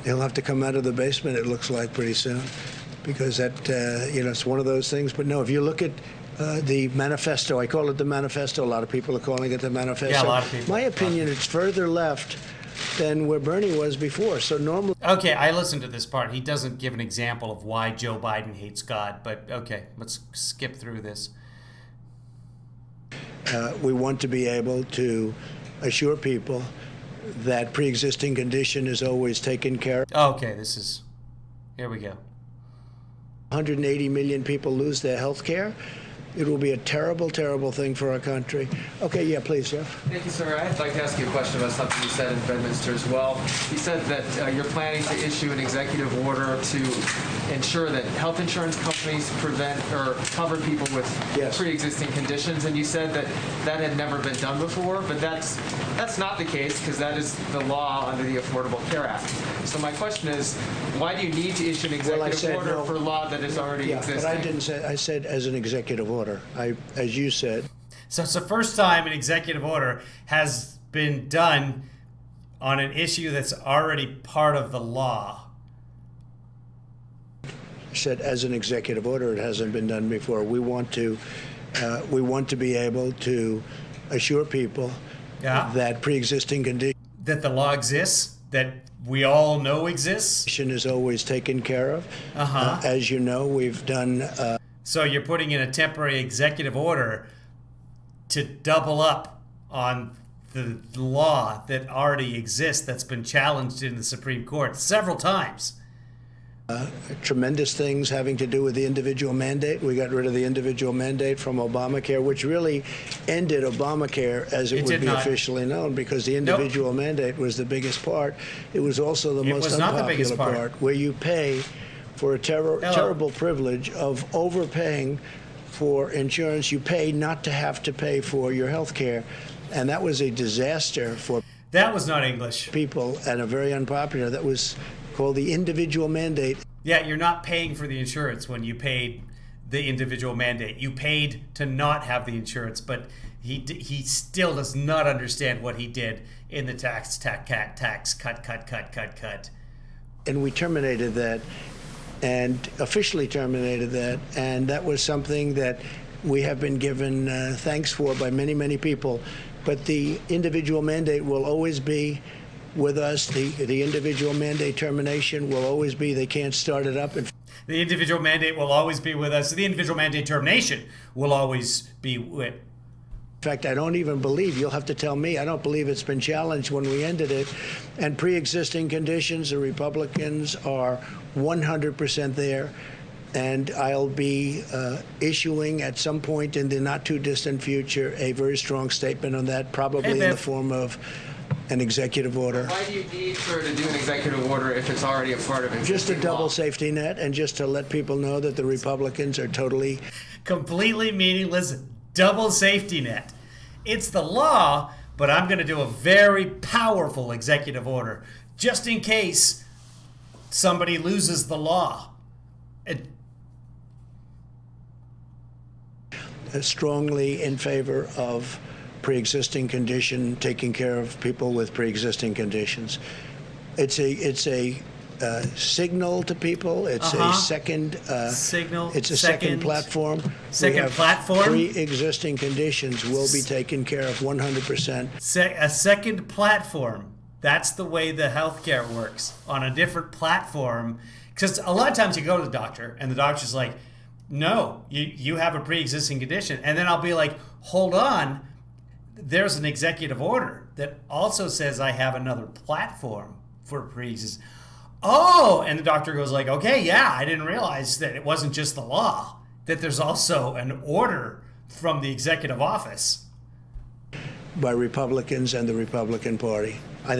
He'll have to come out of the basement, it looks like, pretty soon, because that, it's one of those things. But no, if you look at the manifesto, I call it the manifesto. A lot of people are calling it the manifesto. Yeah, a lot of people. My opinion, it's further left than where Bernie was before. So normally, Okay, I listened to this part. He doesn't give an example of why Joe Biden hates God, but okay, let's skip through this. we want to be able to assure people that pre-existing condition is always taken care of. Okay, here we go. 180 million people lose their health care. It will be a terrible, terrible thing for our country. Okay, yeah, please, Jeff. Thank you, sir. I'd like to ask you a question about something you said in Bedminster as well. You said that you're planning to issue an executive order to ensure that health insurance companies prevent or cover people with Yes. pre-existing conditions, and you said that that had never been done before, but that's not the case because that is the law under the Affordable Care Act. So my question is, why do you need to issue an executive said order no. for a law that is already Yeah, existing? but I didn't say, I said as an executive order. As you said. So it's the first time an executive order has been done on an issue that's already part of the law. Said as an executive order, it hasn't been done before. We want to be able to assure people Yeah. that pre-existing condition That the law exists, that we all know exists. is always taken care of. As you know, we've done. So you're putting in a temporary executive order to double up on the law that already exists that's been challenged in the Supreme Court several times. Tremendous things having to do with the individual mandate. We got rid of the individual mandate from Obamacare, which really ended Obamacare as it It would did be not. officially known, because the individual mandate was the biggest part. It was also the most was not the unpopular biggest part. where you pay for a terrible privilege of overpaying for insurance. You pay not to have to pay for your health care, and that was a disaster for That was not English. people and a very unpopular. That was called the individual mandate. Yeah, you're not paying for the insurance when you paid the individual mandate. You paid to not have the insurance, but he still does not understand what he did in the tax cut. And we terminated that, and officially terminated that, and that was something that we have been given thanks for by many, many people. But the individual mandate will always be with us. The individual mandate termination will always be, they can't start it up. The individual mandate will always be with us. The individual mandate termination will always be with. In fact, I don't even believe, you'll have to tell me, I don't believe it's been challenged when we ended it. And pre-existing conditions, the Republicans are 100% there. And I'll be issuing at some point in the not too distant future a very strong statement on that, probably in the form of an executive order. Why do you need, sir, to do an executive order if it's already a part of existing Just a double law? safety net, and just to let people know that the Republicans are totally Completely meaningless double safety net. It's the law, but I'm going to do a very powerful executive order just in case somebody loses the law. strongly in favor of pre-existing condition, taking care of people with pre-existing conditions. It's a signal to people. It's a second Signal. It's a second platform. Second platform. Pre-existing conditions will be taken care of 100%. A second platform. That's the way the healthcare works, on a different platform. Because a lot of times you go to the doctor and the doctor's like, no, you have a pre-existing condition. And then I'll be like, hold on, there's an executive order that also says I have another platform for pre-existing. Oh, and the doctor goes like, okay, yeah, I didn't realize that it wasn't just the law, that there's also an order from the executive office. By Republicans and the Republican Party. I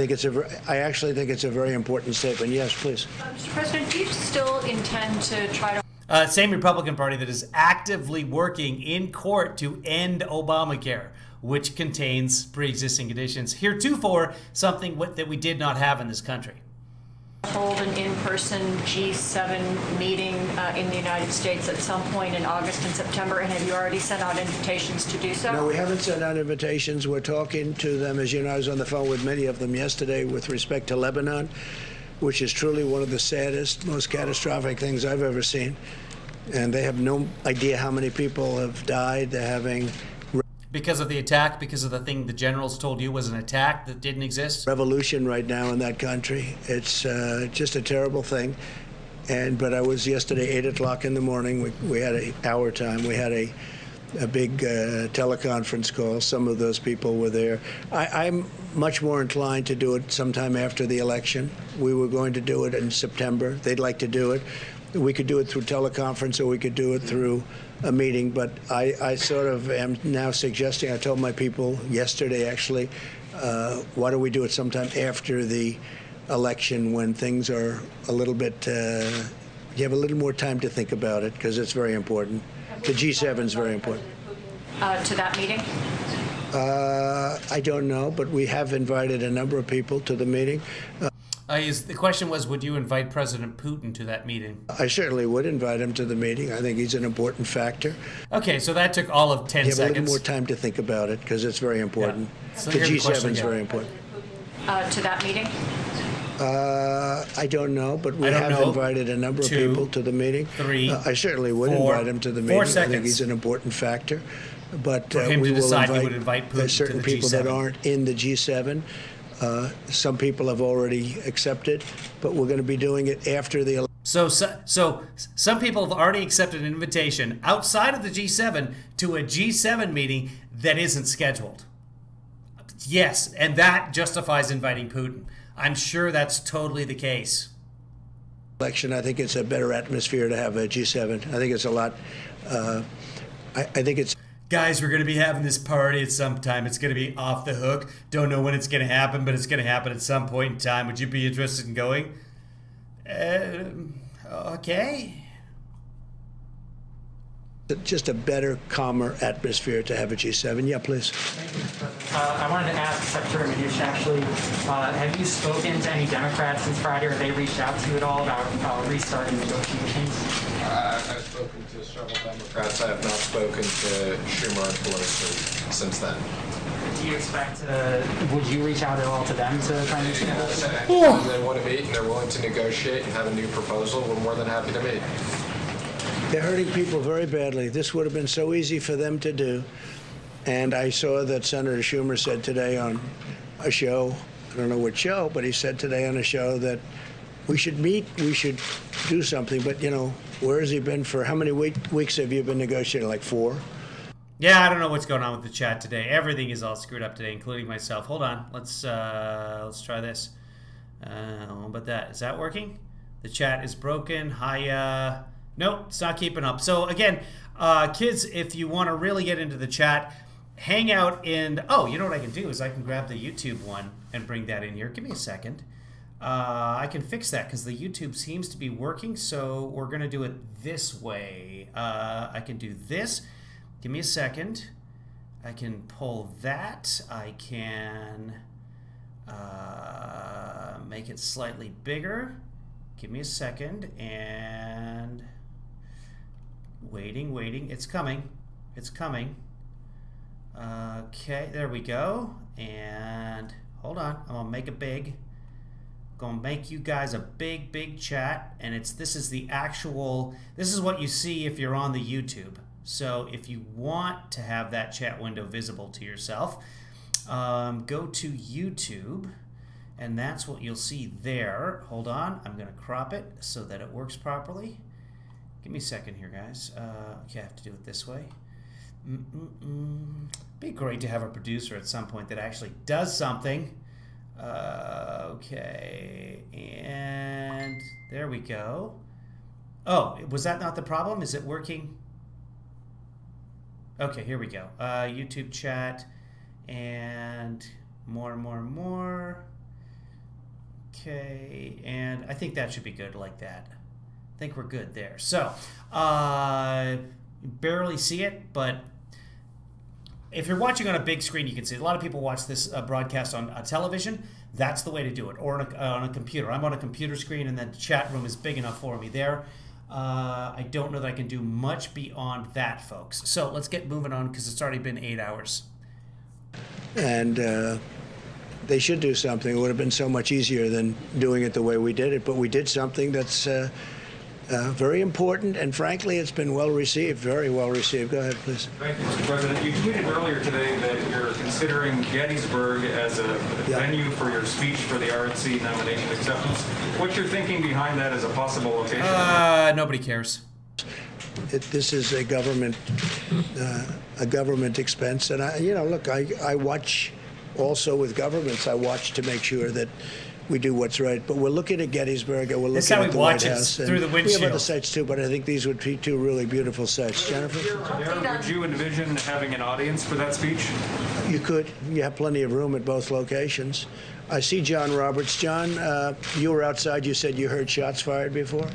actually think it's a very important statement. Yes, please. Mr. President, do you still intend to try to Same Republican Party that is actively working in court to end Obamacare, which contains pre-existing conditions. Heretofore, something that we did not have in this country. Hold an in-person G7 meeting in the United States at some point in August and September, and have you already sent out invitations to do so? No, we haven't sent out invitations. We're talking to them. As you know, I was on the phone with many of them yesterday with respect to Lebanon, which is truly one of the saddest, most catastrophic things I've ever seen. And they have no idea how many people have died. They're having Because of the attack, because of the thing the generals told you was an attack that didn't exist? revolution right now in that country. It's just a terrible thing. But I was yesterday, 8 o'clock in the morning. We had our time. We had a big teleconference call. Some of those people were there. I'm much more inclined to do it sometime after the election. We were going to do it in September. They'd like to do it. We could do it through teleconference or we could do it through a meeting, but I sort of am now suggesting, I told my people yesterday actually, why don't we do it sometime after the election when things are a little bit, you have a little more time to think about it because it's very important. The G7 is very important. To that meeting? I don't know, but we have invited a number of people to the meeting. The question was, would you invite President Putin to that meeting? I certainly would invite him to the meeting. I think he's an important factor. Okay, so that took all of 10 You have seconds. a little more time to think about it because it's very important. Yeah. So the here's the G7 question is again. very important. To that meeting? I don't know, but we I don't have know. invited a number of 2, people to the meeting. 3, I certainly would 4, invite him to the 4 meeting. I seconds. think he's an important factor. But For him we to will decide he would invite Putin to certain the people that G7. aren't in the G7. Some people have already accepted, but we're going to be doing it after the election. So some people have already accepted an invitation outside of the G7 to a G7 meeting that isn't scheduled. Yes, and that justifies inviting Putin. I'm sure that's totally the case. Election, I think it's a better atmosphere to have a G7. I think it's a lot. I think it's. Guys, we're going to be having this party at some time. It's going to be off the hook. Don't know when it's going to happen, but it's going to happen at some point in time. Would you be interested in going? Okay. Just a better, calmer atmosphere to have a G7. Yeah, please. I wanted to ask Secretary Mnuchin, actually, have you spoken to any Democrats since Friday, or they reached out to you at all about restarting negotiations? I've spoken to several Democrats. I have not spoken to Schumer and Pelosi since then. Do you expect would you reach out at all to them to try and make Yes, anytime they want to meet and they're willing to negotiate and have a new proposal, we're more than happy to meet. They're hurting people very badly. This would have been so easy for them to do. And I saw that Senator Schumer said today on a show, I don't know what show, but he said today on a show that we should meet, we should do something. But, you know, where has he been for, how many weeks have you been negotiating? Like 4? Yeah, I don't know what's going on with the chat today. Everything is all screwed up today, including myself. Hold on. Let's try this. How about that? Is that working? The chat is broken. Hi, nope, it's not keeping up. So again, kids, if you want to really get into the chat, hang out in... Oh, you know what I can do is I can grab the YouTube one and bring that in here. Give me a second. I can fix that because the YouTube seems to be working, so we're going to do it this way. I can do this. Give me a second. I can pull that. I can make it slightly bigger. Give me a second. And waiting. It's coming. Okay, there we go. And hold on. I'm going to make it big. Going to make you guys a big chat. And this is what you see if you're on the YouTube. So if you want to have that chat window visible to yourself, go to YouTube, and that's what you'll see there. Hold on, I'm going to crop it so that it works properly. Give me a second here, guys. Okay, I have to do it this way. Be great to have a producer at some point that actually does something. Okay, and there we go. Oh, was that not the problem? Is it working? Okay, here we go. YouTube chat and more. Okay, and I think that should be good like that. I think we're good there. So, barely see it, but if you're watching on a big screen, you can see it. A lot of people watch this broadcast on television. That's the way to do it, or on a computer. I'm on a computer screen, and then the chat room is big enough for me there. I don't know that I can do much beyond that, folks. So let's get moving on because it's already been 8 hours. And they should do something. It would have been so much easier than doing it the way we did it. But we did something that's very important, and frankly, it's been well received, very well received. Go ahead, please. Thank you, Mr. President. You tweeted earlier today that you're considering Gettysburg as a venue for your speech for the RNC nomination acceptance. What's your thinking behind that as a possible location? Nobody cares. This is a government expense, and look, I watch also with governments. I watch to make sure that we do what's right. But we're looking at Gettysburg, and we're That's looking how at he the White watches, House. And through the we have windshield. other sites too, but I think these would be two really beautiful sites. Jennifer? Would you envision having an audience for that speech? You could. You have plenty of room at both locations. I see John Roberts. John, you were outside. You said you heard shots fired before?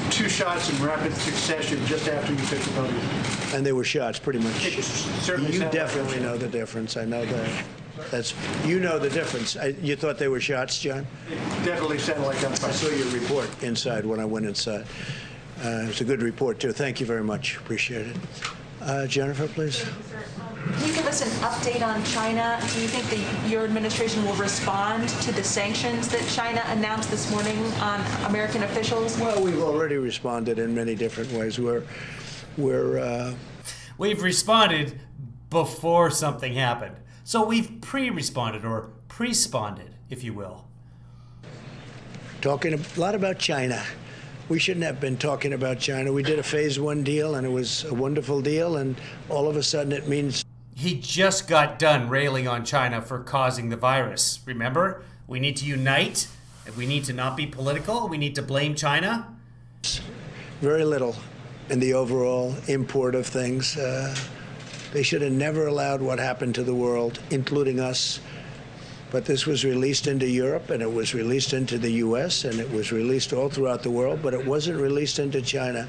Two shots in rapid succession just after you took the podium. And they were shots, pretty much. certainly You sounded like definitely a know the difference. I know that. You know the difference. You thought they were shots, John? Definitely sounded like gunfire. I saw your report inside when I went inside. It was a good report, too. Thank you very much. Appreciate it. Jennifer, please. Can you give us an update on China? Do you think that your administration will respond to the sanctions that China announced this morning on American officials? Well, we've already responded in many different ways. We've responded before something happened. So we've pre-responded, or pre-sponded, if you will. Talking a lot about China. We shouldn't have been talking about China. We did a phase 1 deal, and it was a wonderful deal, and all of a sudden it means... He just got done railing on China for causing the virus. Remember? We need to unite. We need to not be political. We need to blame China. Very little in the overall import of things. They should have never allowed what happened to the world, including us. But this was released into Europe, and it was released into the U.S., and it was released all throughout the world, but it wasn't released into China.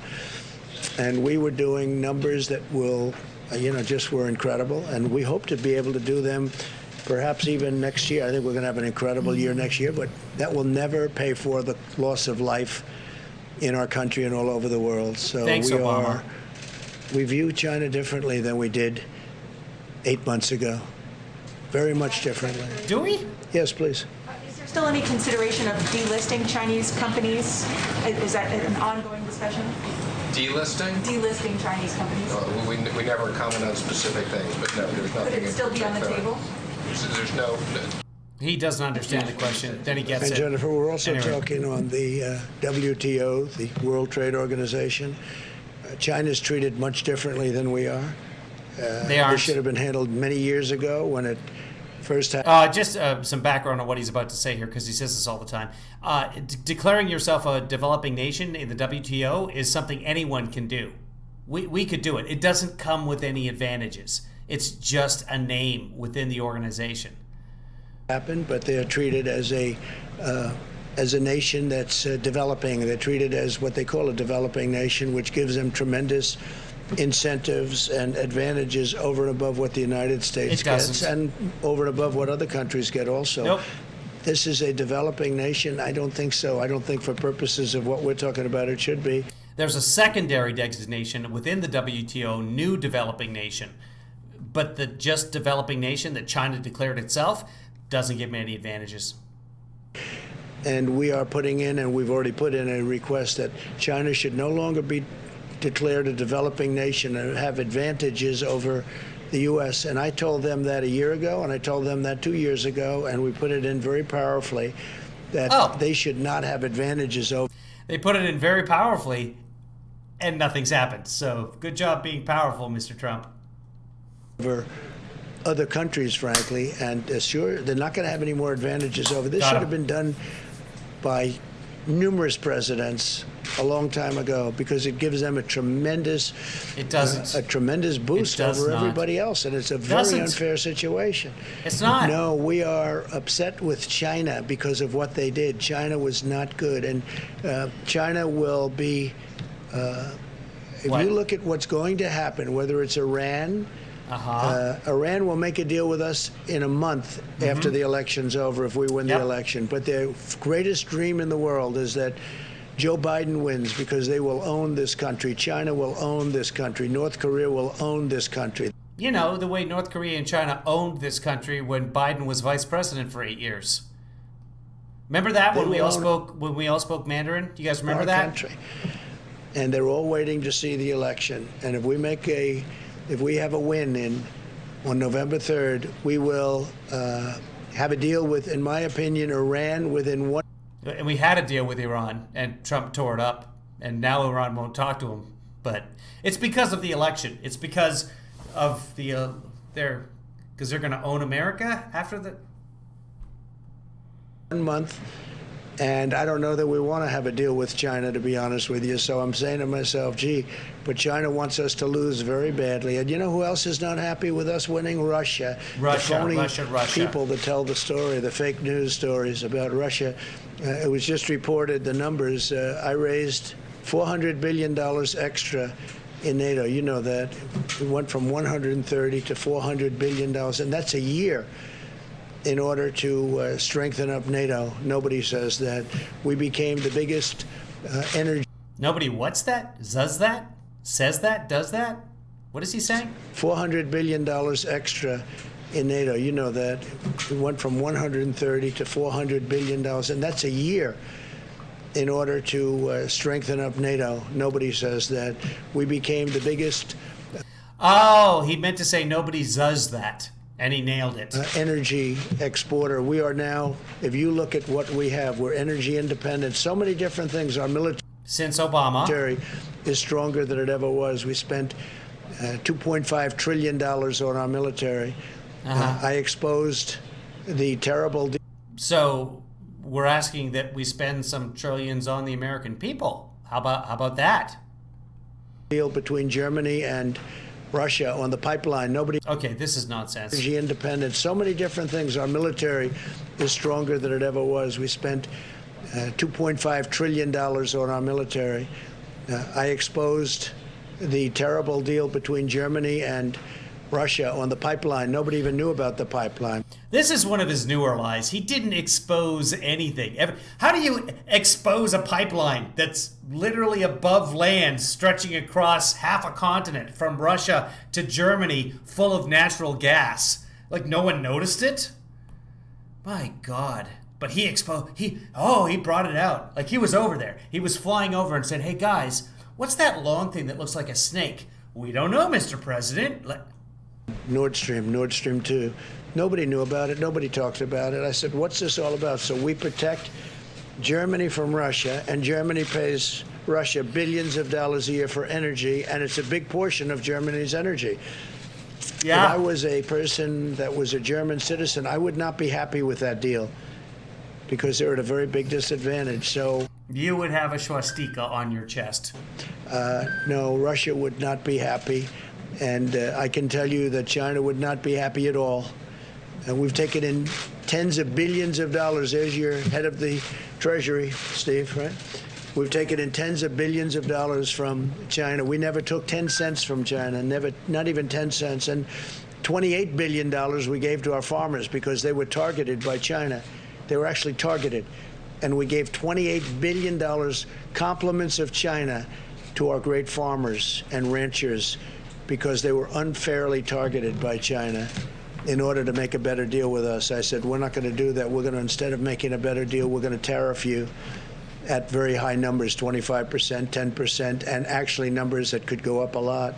And we were doing numbers that will, just were incredible. And we hope to be able to do them perhaps even next year. I think we're going to have an incredible year next year, but that will never pay for the loss of life in our country and all over the world. So Thanks, Obama. We view China differently than we did 8 months ago. Very much differently. Do we? Yes, please. Is there still any consideration of delisting Chinese companies? Is that an ongoing discussion? Delisting? Delisting Chinese companies? We never comment on specific things, but no, there's nothing. Could it still be on the table? There's no. He doesn't understand the question. Then he gets And it. Jennifer, we're also Anyway. talking on the WTO, the World Trade Organization. China's treated much differently than we are. They aren't. This should have been handled many years ago when it first happened. Just some background on what he's about to say here, because he says this all the time. Declaring yourself a developing nation in the WTO is something anyone can do. We could do it. It doesn't come with any advantages. It's just a name within the organization. But they're treated as a nation that's developing. They're treated as what they call a developing nation, which gives them tremendous incentives and advantages over and above what the United States gets, and over and above what other countries get also. Nope. This is a developing nation? I don't think so. I don't think for purposes of what we're talking about it should be. There's a secondary designation within the WTO, new developing nation. But the just developing nation that China declared itself doesn't give many advantages. And we are putting in, and we've already put in a request that China should no longer be declared a developing nation and have advantages over the U.S. And I told them that a year ago, and I told them that 2 years ago, and we put it in very powerfully that they should not have advantages over. They put it in very powerfully, and nothing's happened. So good job being powerful, Mr. Trump. Over other countries, frankly, and sure, they're not going to have any more advantages over. This should have been done by numerous presidents a long time ago, because it gives them a tremendous boost over everybody else, and it's a very unfair situation. It's not. No, we are upset with China because of what they did. China was not good, and China will be. If you look at what's going to happen, whether it's Iran. Iran will make a deal with us in a month after the election's over if we win the election. But their greatest dream in the world is that Joe Biden wins, because they will own this country. China will own this country. North Korea will own this country. You know, the way North Korea and China owned this country when Biden was vice president for 8 years. Remember that when we all spoke Mandarin? Do you guys remember that? Country. And they're all waiting to see the election. And if we have a win on November 3rd, we will have a deal with, in my opinion, Iran within one. And we had a deal with Iran, and Trump tore it up, and now Iran won't talk to him. But it's because of the election. It's because of because they're going to own America after the. 1 month. And I don't know that we want to have a deal with China, to be honest with you. So I'm saying to myself, gee, but China wants us to lose very badly. And you know who else is not happy with us winning? Russia. The phony people that tell the story, the fake news stories about Russia. It was just reported, the numbers. I raised $400 billion extra in NATO. You know that. We went from 130 to $400 billion, and that's a year. In order to strengthen up NATO. Nobody says that. We became the biggest energy. Nobody what's that? Does that? Says that? Does that? What is he saying? $400 billion extra in NATO. You know that. We went from 130 to $400 billion, and that's a year. In order to strengthen up NATO. Nobody says that. We became the biggest. Oh, he meant to say nobody does that. And he nailed it. Energy exporter. We are now, if you look at what we have, we're energy independent. So many different things. Our military. Since Obama. Is stronger than it ever was. We spent $2.5 trillion on our military. I exposed the terrible. So we're asking that we spend some trillions on the American people. How about that? Deal between Germany and Russia on the pipeline. Nobody. Okay, this is nonsense. Energy independent. So many different things. Our military is stronger than it ever was. We spent $2.5 trillion on our military. I exposed the terrible deal between Germany and Russia on the pipeline. Nobody even knew about the pipeline. This is one of his newer lies. He didn't expose anything. How do you expose a pipeline that's literally above land, stretching across half a continent from Russia to Germany, full of natural gas? Like no one noticed it? My God. But he brought it out. Like he was over there. He was flying over and said, hey guys, what's that long thing that looks like a snake? We don't know, Mr. President. Nord Stream 2. Nobody knew about it. Nobody talked about it. I said, what's this all about? So we protect Germany from Russia, and Germany pays Russia billions of dollars a year for energy, and it's a big portion of Germany's energy. Yeah. If I was a person that was a German citizen, I would not be happy with that deal because they're at a very big disadvantage. So you would have a swastika on your chest. No, Russia would not be happy. And I can tell you that China would not be happy at all. And we've taken in tens of billions of dollars. There's your head of the Treasury, Steve, right? We've taken in tens of billions of dollars from China. We never took 10 cents from China, not even 10 cents. And $28 billion we gave to our farmers because they were targeted by China. They were actually targeted. And we gave $28 billion compliments of China to our great farmers and ranchers because they were unfairly targeted by China in order to make a better deal with us. I said, we're not going to do that. We're going to, instead of making a better deal, we're going to tariff you at very high numbers, 25%, 10%, and actually numbers that could go up a lot.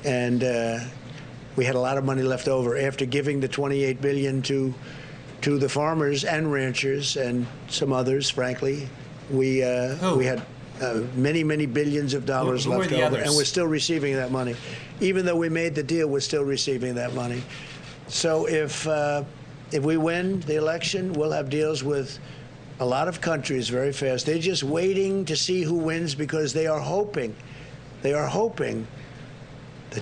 And we had a lot of money left over after giving the $28 billion to the farmers and ranchers and some others, frankly. We had many billions of dollars left over, and we're still receiving that money. Even though we made the deal, we're still receiving that money. So if we win the election, we'll have deals with a lot of countries very fast. They're just waiting to see who wins because they are hoping that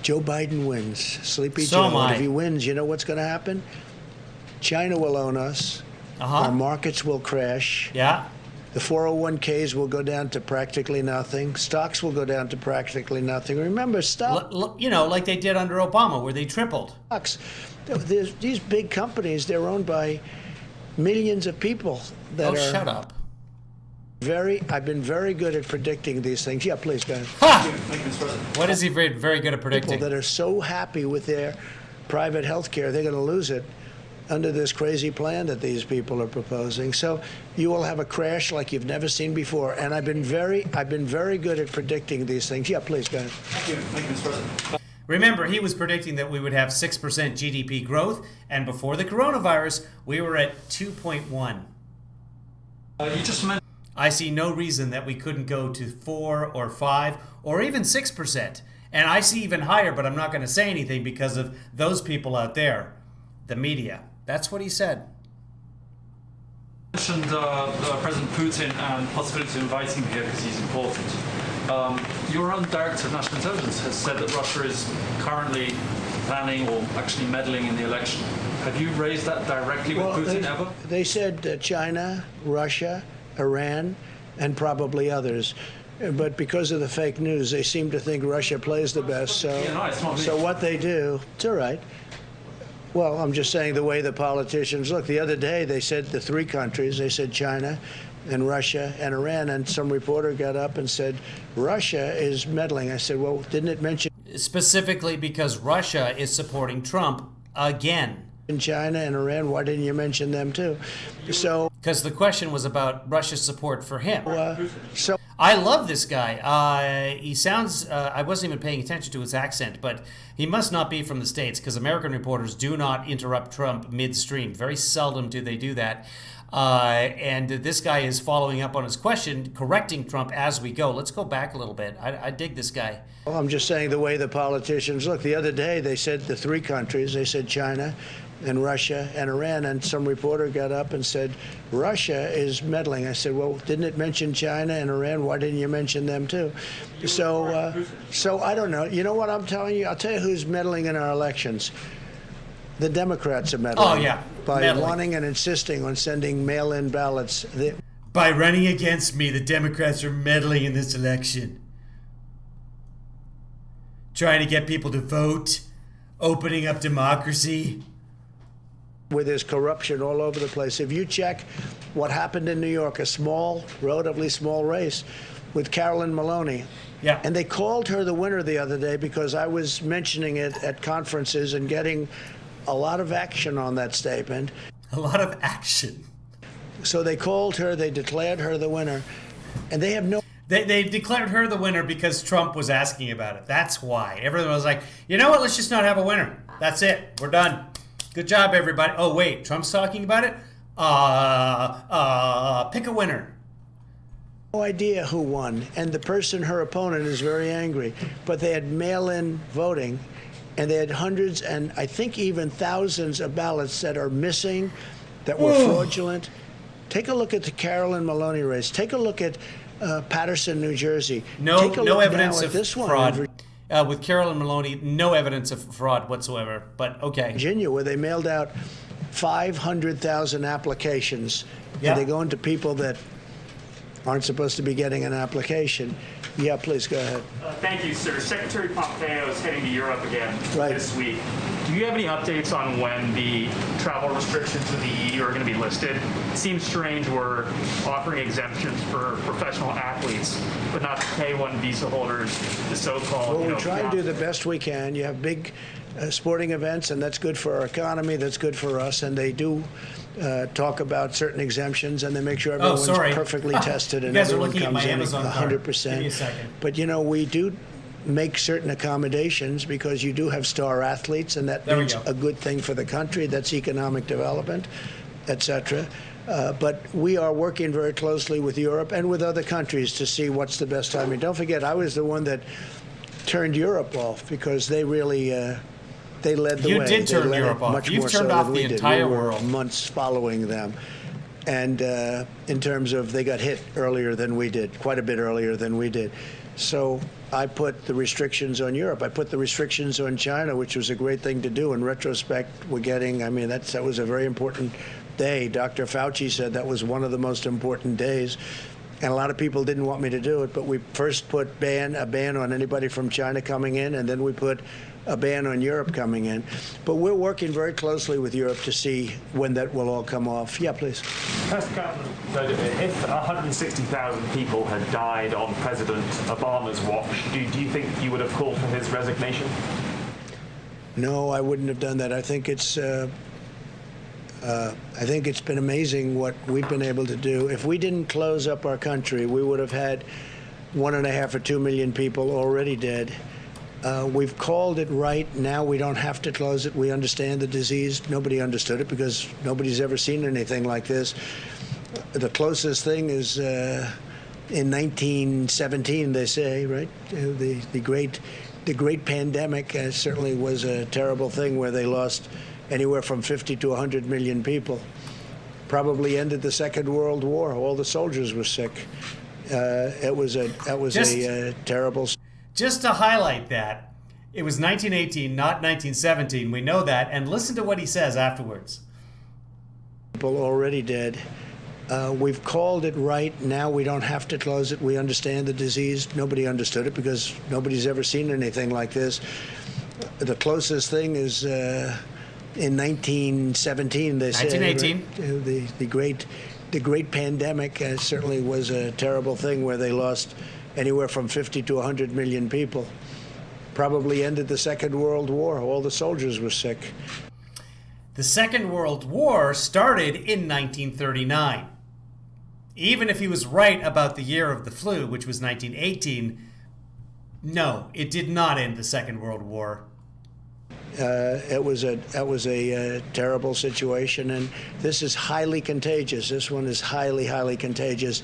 Joe Biden wins. Sleepy Joe. And if he wins, you know what's going to happen? China will own us. Our markets will crash. Yeah. The 401ks will go down to practically nothing. Stocks will go down to practically nothing. Remember, like they did under Obama, where they tripled. Stocks. These big companies, they're owned by millions of people. Shut up. I've been very good at predicting these things. Yeah, please, go ahead. What is he very good at predicting? People that are so happy with their private health care, they're going to lose it under this crazy plan that these people are proposing. So you will have a crash like you've never seen before. And I've been very good at predicting these things. Yeah, please, go ahead. Thank you, Mr. President. Remember, he was predicting that we would have 6% GDP growth, and before the coronavirus, we were at 2.1. You just mentioned. I see no reason that we couldn't go to 4 or 5 or even 6%. And I see even higher, but I'm not going to say anything because of those people out there, the media. That's what he said. mentioned President Putin and possibility of inviting him here because he's important. Your own Director of National Intelligence has said that Russia is currently planning or actually meddling in the election. Have you raised that directly with Putin ever? They said China, Russia, Iran, and probably others. But because of the fake news, they seem to think Russia plays the best. So what they do, it's all right. Well, I'm just saying the way the politicians look. The other day, they said the three countries. They said China and Russia and Iran. And some reporter got up and said, Russia is meddling. I said, well, didn't it mention... Specifically because Russia is supporting Trump again. In China and Iran, why didn't you mention them too? So... Because the question was about Russia's support for him. So I love this guy. He sounds, I wasn't even paying attention to his accent, but he must not be from the States because American reporters do not interrupt Trump midstream. Very seldom do they do that. And this guy is following up on his question, correcting Trump as we go. Let's go back a little bit. I dig this guy. Well, I'm just saying the way the politicians look. The other day, they said the three countries. They said China and Russia and Iran. And some reporter got up and said, Russia is meddling. I said, well, didn't it mention China and Iran? Why didn't you mention them too? So I don't know. You know what I'm telling you? I'll tell you who's meddling in our elections. The Democrats are meddling. Oh, yeah. By wanting and insisting on sending mail-in ballots. By running against me, the Democrats are meddling in this election. Trying to get people to vote. Opening up democracy. Where there's corruption all over the place. If you check what happened in New York, a small, relatively small race with Carolyn Maloney. Yeah. And they called her the winner the other day because I was mentioning it at conferences and getting a lot of action on that statement. A lot of action. So they called her, they declared her the winner, and they have no... They declared her the winner because Trump was asking about it. That's why. Everyone was like, you know what, let's just not have a winner. That's it. We're done. Good job, everybody. Oh, wait, Trump's talking about it? Pick a winner. No idea who won, and the person, her opponent, is very angry. But they had mail-in voting, and they had hundreds and I think even thousands of ballots that are missing, that were fraudulent. Take a look at the Carolyn Maloney race. Take a look at Paterson, New Jersey. No evidence of this fraud. With Carolyn Maloney, no evidence of fraud whatsoever, but okay. Virginia, where they mailed out 500,000 applications, and they go into people that aren't supposed to be getting an application. Yeah, please go ahead. Thank you, sir. Secretary Pompeo is heading to Europe again this week. Do you have any updates on when the travel restrictions in the EU are going to be lifted? It seems strange we're offering exemptions for professional athletes, but not K-1 visa holders, the so-called... Well, we try and do the best we can. You have big sporting events, and that's good for our economy, that's good for us, and they do talk about certain exemptions, and they make sure everyone's perfectly tested and everyone comes in 100%. Give me a second. But, you know, we do make certain accommodations because you do have star athletes, and that means a good thing for the country. That's economic development, etc. But we are working very closely with Europe and with other countries to see what's the best timing. Don't forget, I was the one that turned Europe off because they really they led the way. You did turn Europe off. You've turned off the entire world. Months following them. And in terms of they got hit earlier than we did, quite a bit earlier than we did. So I put the restrictions on Europe. I put the restrictions on China, which was a great thing to do. In retrospect, we're getting, I mean, that was a very important day. Dr. Fauci said that was one of the most important days. And a lot of people didn't want me to do it, but we first put a ban on anybody from China coming in, and then we put a ban on Europe coming in. But we're working very closely with Europe to see when that will all come off. Yeah, please. If 160,000 people had died on President Obama's watch, do you think you would have called for his resignation? No, I wouldn't have done that. I think it's been amazing what we've been able to do. If we didn't close up our country, we would have had 1.5 or 2 million people already dead. We've called it right. Now we don't have to close it. We understand the disease. Nobody understood it because nobody's ever seen anything like this. The closest thing is in 1917, they say, right? The great pandemic certainly was a terrible thing where they lost anywhere from 50 to 100 million people. probably ended the Second World War. All the soldiers were sick. That was a terrible. Just to highlight that, it was 1918, not 1917. We know that. And listen to what he says afterwards. People already dead. We've called it right. Now we don't have to close it. We understand the disease. Nobody understood it because nobody's ever seen anything like this. The closest thing is in 1917. They said 1918. The great pandemic certainly was a terrible thing where they lost anywhere from 50 to 100 million people. Probably ended the Second World War. All the soldiers were sick. The Second World War started in 1939. Even if he was right about the year of the flu, which was 1918, no, it did not end the Second World War. That was a terrible situation, and this is highly contagious. This one is highly, highly contagious.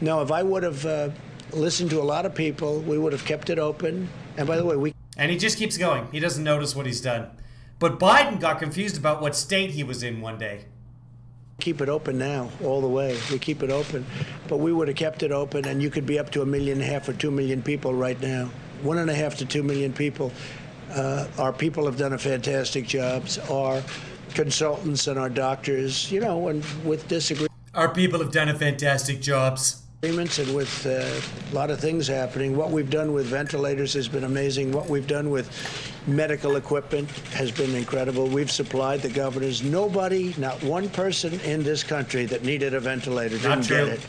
No, if I would have listened to a lot of people, we would have kept it open. And by the way, And he just keeps going. He doesn't notice what he's done. But Biden got confused about what state he was in one day. Keep it open now, all the way. We keep it open. But we would have kept it open, and you could be up to 1.5 million or 2 million people right now. 1.5 to 2 million people. Our people have done a fantastic job. Our consultants and our doctors, and with disagreements. Our people have done a fantastic jobs. And with a lot of things happening. What we've done with ventilators has been amazing. What we've done with medical equipment has been incredible. We've supplied the governors. Nobody, not one person in this country that needed a ventilator didn't get it.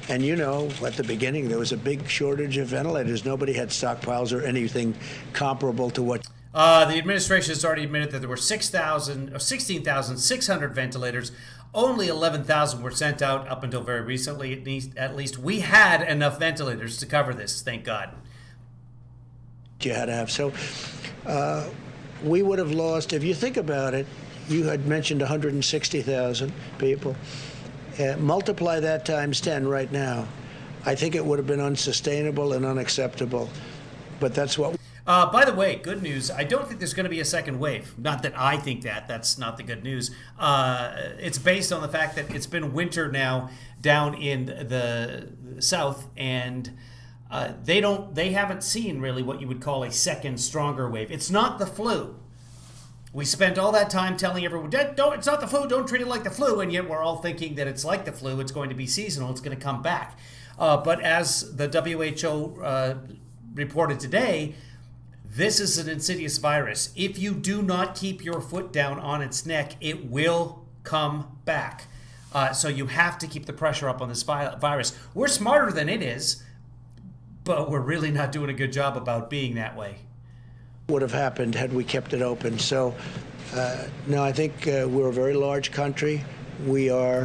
And at the beginning, there was a big shortage of ventilators. Nobody had stockpiles or anything comparable to what. The administration has already admitted that there were 16,600 ventilators. Only 11,000 were sent out up until very recently. At least we had enough ventilators to cover this, thank God. You had to have. So we would have lost, if you think about it, you had mentioned 160,000 people. Multiply that times 10 right now. I think it would have been unsustainable and unacceptable. But that's what. By the way, good news. I don't think there's going to be a second wave. Not that I think that. That's not the good news. It's based on the fact that it's been winter now down in the south, and they haven't seen really what you would call a second stronger wave. It's not the flu. We spent all that time telling everyone, it's not the flu, don't treat it like the flu, and yet we're all thinking that it's like the flu, it's going to be seasonal, it's going to come back. But as the WHO reported today, this is an insidious virus. If you do not keep your foot down on its neck, it will come back. So you have to keep the pressure up on this virus. We're smarter than it is, but we're really not doing a good job about being that way. Would have happened had we kept it open. So, no, I think we're a very large country. We are.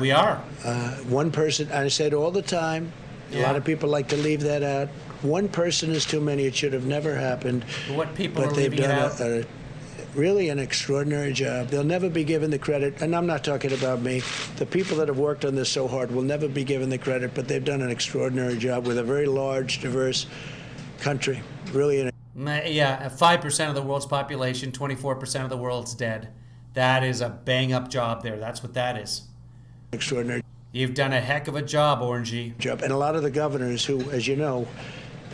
One person, I say it all the time. A lot of people like to leave that out. One person is too many. It should have never happened. What people but are they've leaving done it out? Really an extraordinary job. They'll never be given the credit, and I'm not talking about me. The people that have worked on this so hard will never be given the credit, but they've done an extraordinary job with a very large, diverse country. Really. 5% of the world's population, 24% of the world's dead. That is a bang-up job there. That's what that is. Extraordinary. You've done a heck of a job, Orangey. And a lot of the governors who, as you know,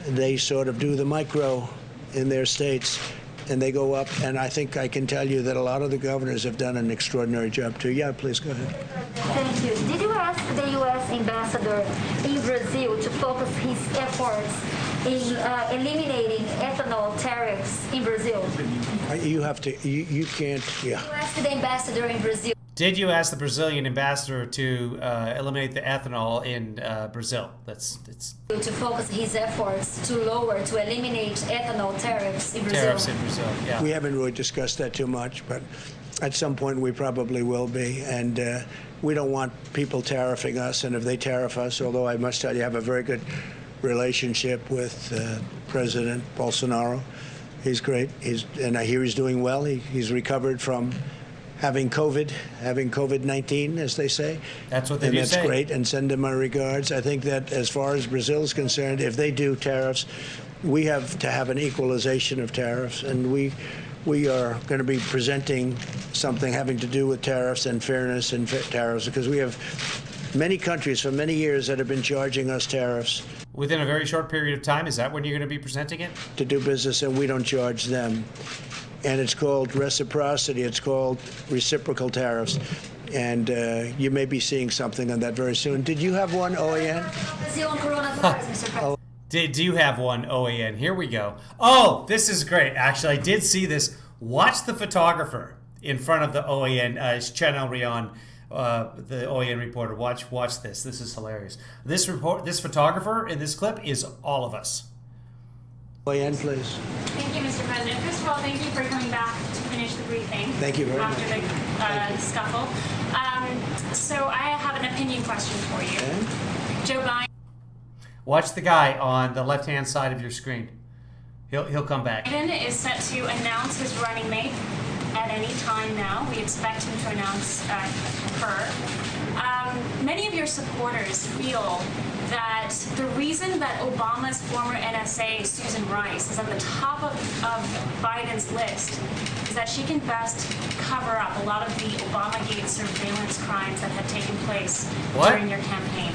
they sort of do the micro in their states, and they go up. And I think I can tell you that a lot of the governors have done an extraordinary job, too. Yeah, please go ahead. Thank you. Did you ask the U.S. ambassador in Brazil to focus his efforts in eliminating ethanol tariffs in Brazil? You have to, you can't, yeah. You asked the ambassador in Brazil. Did you ask the Brazilian ambassador to eliminate the ethanol in Brazil? To focus his efforts to eliminate ethanol tariffs in Brazil. Tariffs in Brazil, yeah. We haven't really discussed that too much, but at some point we probably will be. And we don't want people tariffing us. And if they tariff us, although I must tell you, I have a very good relationship with President Bolsonaro. He's great. And I hear he's doing well. He's recovered from having COVID-19, as they say. That's what they and do that's say. Great, and send him my regards. I think that as far as Brazil is concerned, if they do tariffs, we have to have an equalization of tariffs, and we are going to be presenting something having to do with tariffs and fairness and tariffs, because we have many countries for many years that have been charging us tariffs. Within a very short period of time, is that when you're going to be presenting it? To do business, and we don't charge them. And it's called reciprocity. It's called reciprocal tariffs. And you may be seeing something on that very soon. Did you have one, OAN? Did you have one, OAN? Here we go. Oh, this is great. Actually, I did see this. Watch the photographer in front of the OAN, Channel Rion, the OAN reporter. Watch this. This is hilarious. This photographer in this clip is all of us. OAN, please. Thank you, Mr. President. First of all, thank you for coming back to finish the briefing. Thank you very much. After the scuffle. So I have an opinion question for you. Okay. Joe Biden. Watch the guy on the left-hand side of your screen. He'll come back. Biden is set to announce his running mate at any time now. We expect him to announce her. Many of your supporters feel that the reason that Obama's former NSA, Susan Rice, is at the top of Biden's list is that she can best cover up a lot of the Obamagate surveillance crimes that had taken place during your campaign.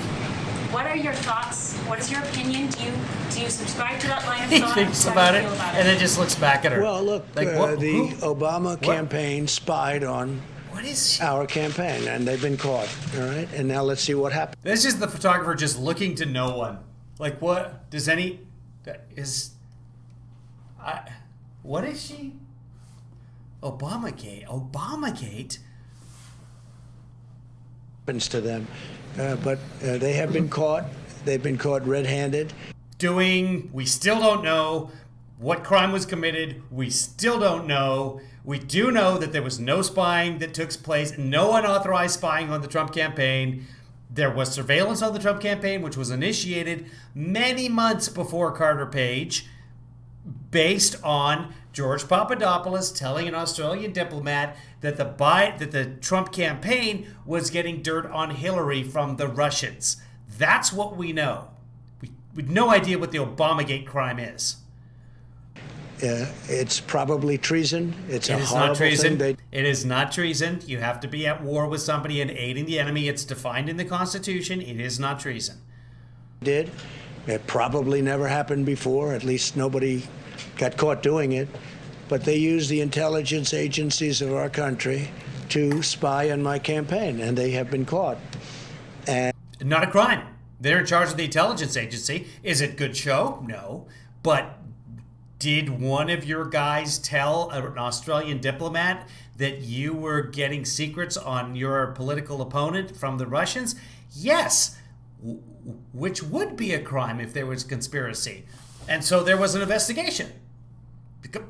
What are your thoughts? What is your opinion? Do you subscribe to that line of thought? He thinks about it and then just looks back at her. Well, look, the Obama campaign spied on our campaign, and they've been caught. All right, and now let's see what happens. This is the photographer just looking to no one. Like, what does any is? What is she? Obamagate. Happens to them, but they have been caught. They've been caught red-handed. We still don't know what crime was committed. We still don't know. We do know that there was no spying that took place, no unauthorized spying on the Trump campaign. There was surveillance on the Trump campaign, which was initiated many months before Carter Page, based on George Papadopoulos telling an Australian diplomat that the Trump campaign was getting dirt on Hillary from the Russians. That's what we know. We have no idea what the Obamagate crime is. It's probably treason. It is not treason. It is not treason. You have to be at war with somebody and aiding the enemy. It's defined in the Constitution. It is not treason. It probably never happened before. At least nobody got caught doing it. But they used the intelligence agencies of our country to spy on my campaign, and they have been caught. And not a crime. They're in charge of the intelligence agency. Is it good show? No. But did one of your guys tell an Australian diplomat that you were getting secrets on your political opponent from the Russians? Yes, which would be a crime if there was conspiracy. And so there was an investigation.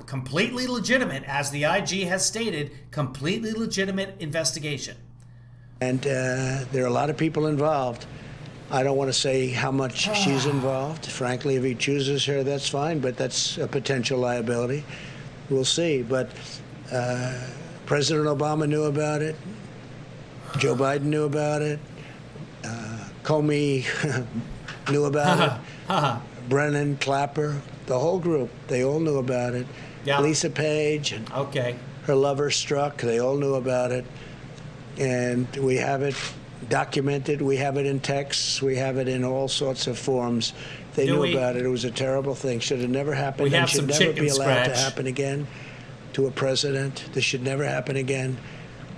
Completely legitimate, as the IG has stated, completely legitimate investigation. And there are a lot of people involved. I don't want to say how much she's involved. Frankly, if he chooses her, that's fine, but that's a potential liability. We'll see. But President Obama knew about it. Joe Biden knew about it. Comey knew about it. Brennan, Clapper, the whole group, they all knew about it. Yeah. Lisa Page and her lover Strzok, they all knew about it. And we have it documented. We have it in texts. We have it in all sorts of forms. They knew about it. It was a terrible thing. Should have never happened. We have and should some never be allowed scratch. to happen again to a president. This should never happen again.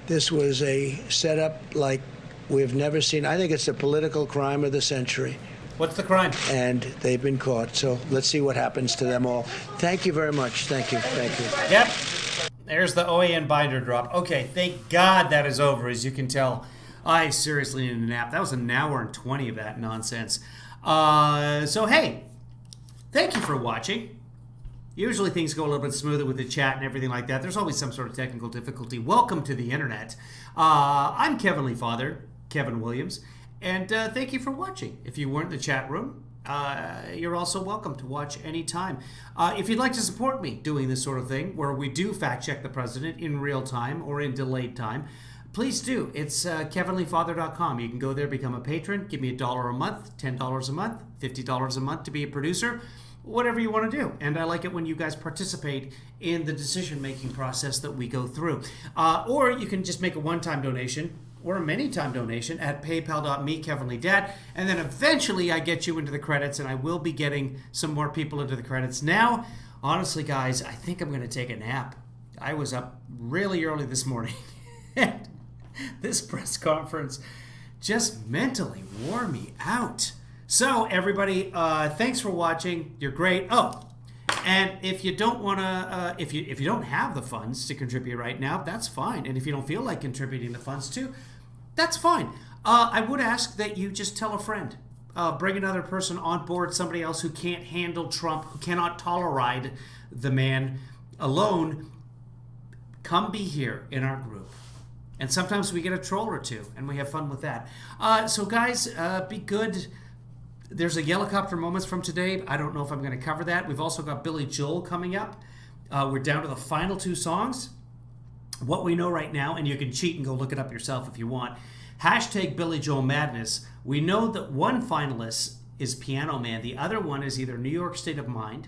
This was a setup like we've never seen. I think it's the political crime of the century. What's the crime? And they've been caught. So let's see what happens to them all. Thank you very much. Thank you. Thank you. Yep. There's the OAN binder drop. Okay, thank God that is over. As you can tell, I seriously need a nap. That was an hour and 20 of that nonsense. So, hey, thank you for watching. Usually things go a little bit smoother with the chat and everything like that. There's always some sort of technical difficulty. Welcome to the internet. I'm Kevin Lee Father, Kevin Williams, and thank you for watching. If you weren't in the chat room, you're also welcome to watch anytime. If you'd like to support me doing this sort of thing, where we do fact check the president in real time or in delayed time, please do. It's kevinleefather.com. You can go there, become a patron, give me $1 a month, $10 a month, $50 a month to be a producer, whatever you want to do. And I like it when you guys participate in the decision-making process that we go through. Or you can just make a one-time donation or a many-time donation at paypal.me, Kevin Lee Dad. And then eventually I get you into the credits, and I will be getting some more people into the credits. Now, honestly, guys, I think I'm going to take a nap. I was up really early this morning. And this press conference just mentally wore me out. So everybody, thanks for watching. You're great. Oh, and if you don't want to, if you don't have the funds to contribute right now, that's fine. And if you don't feel like contributing the funds too, that's fine. I would ask that you just tell a friend. Bring another person on board, somebody else who can't handle Trump, who cannot tolerate the man alone. Come be here in our group. And sometimes we get a troll or two, and we have fun with that. So guys, be good. There's a Yellowcopter Moments from today. I don't know if I'm going to cover that. We've also got Billy Joel coming up. We're down to the final 2 songs. What we know right now, and you can cheat and go look it up yourself if you want. Hashtag Billy Joel Madness. We know that one finalist is Piano Man. The other one is either New York State of Mind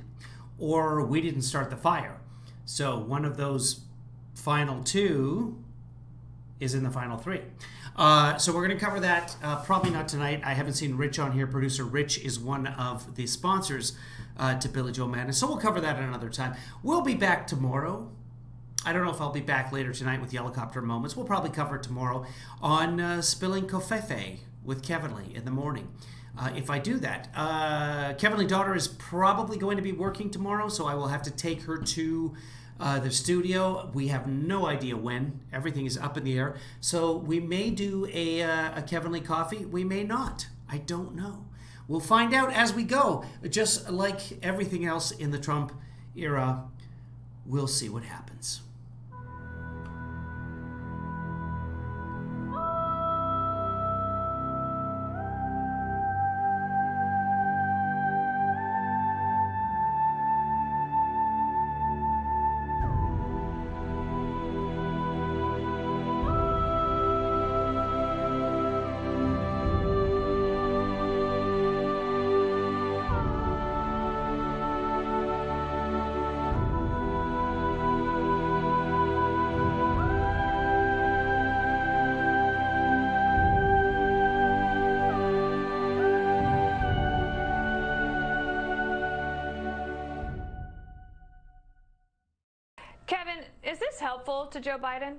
or We Didn't Start the Fire. So one of those final 2 is in the final 3. So we're going to cover that, probably not tonight. I haven't seen Rich on here. Producer Rich is one of the sponsors to Billy Joel Madness. So we'll cover that at another time. We'll be back tomorrow. I don't know if I'll be back later tonight with Yellowcopter Moments. We'll probably cover it tomorrow on Spilling Covfefe with Kevin Lee in the morning. If I do that. Kevin Lee's daughter is probably going to be working tomorrow, so I will have to take her to the studio. We have no idea when. Everything is up in the air. So we may do a Kevin Lee coffee. We may not. I don't know. We'll find out as we go. Just like everything else in the Trump era, we'll see what happens. Kevin, is this helpful to Joe Biden?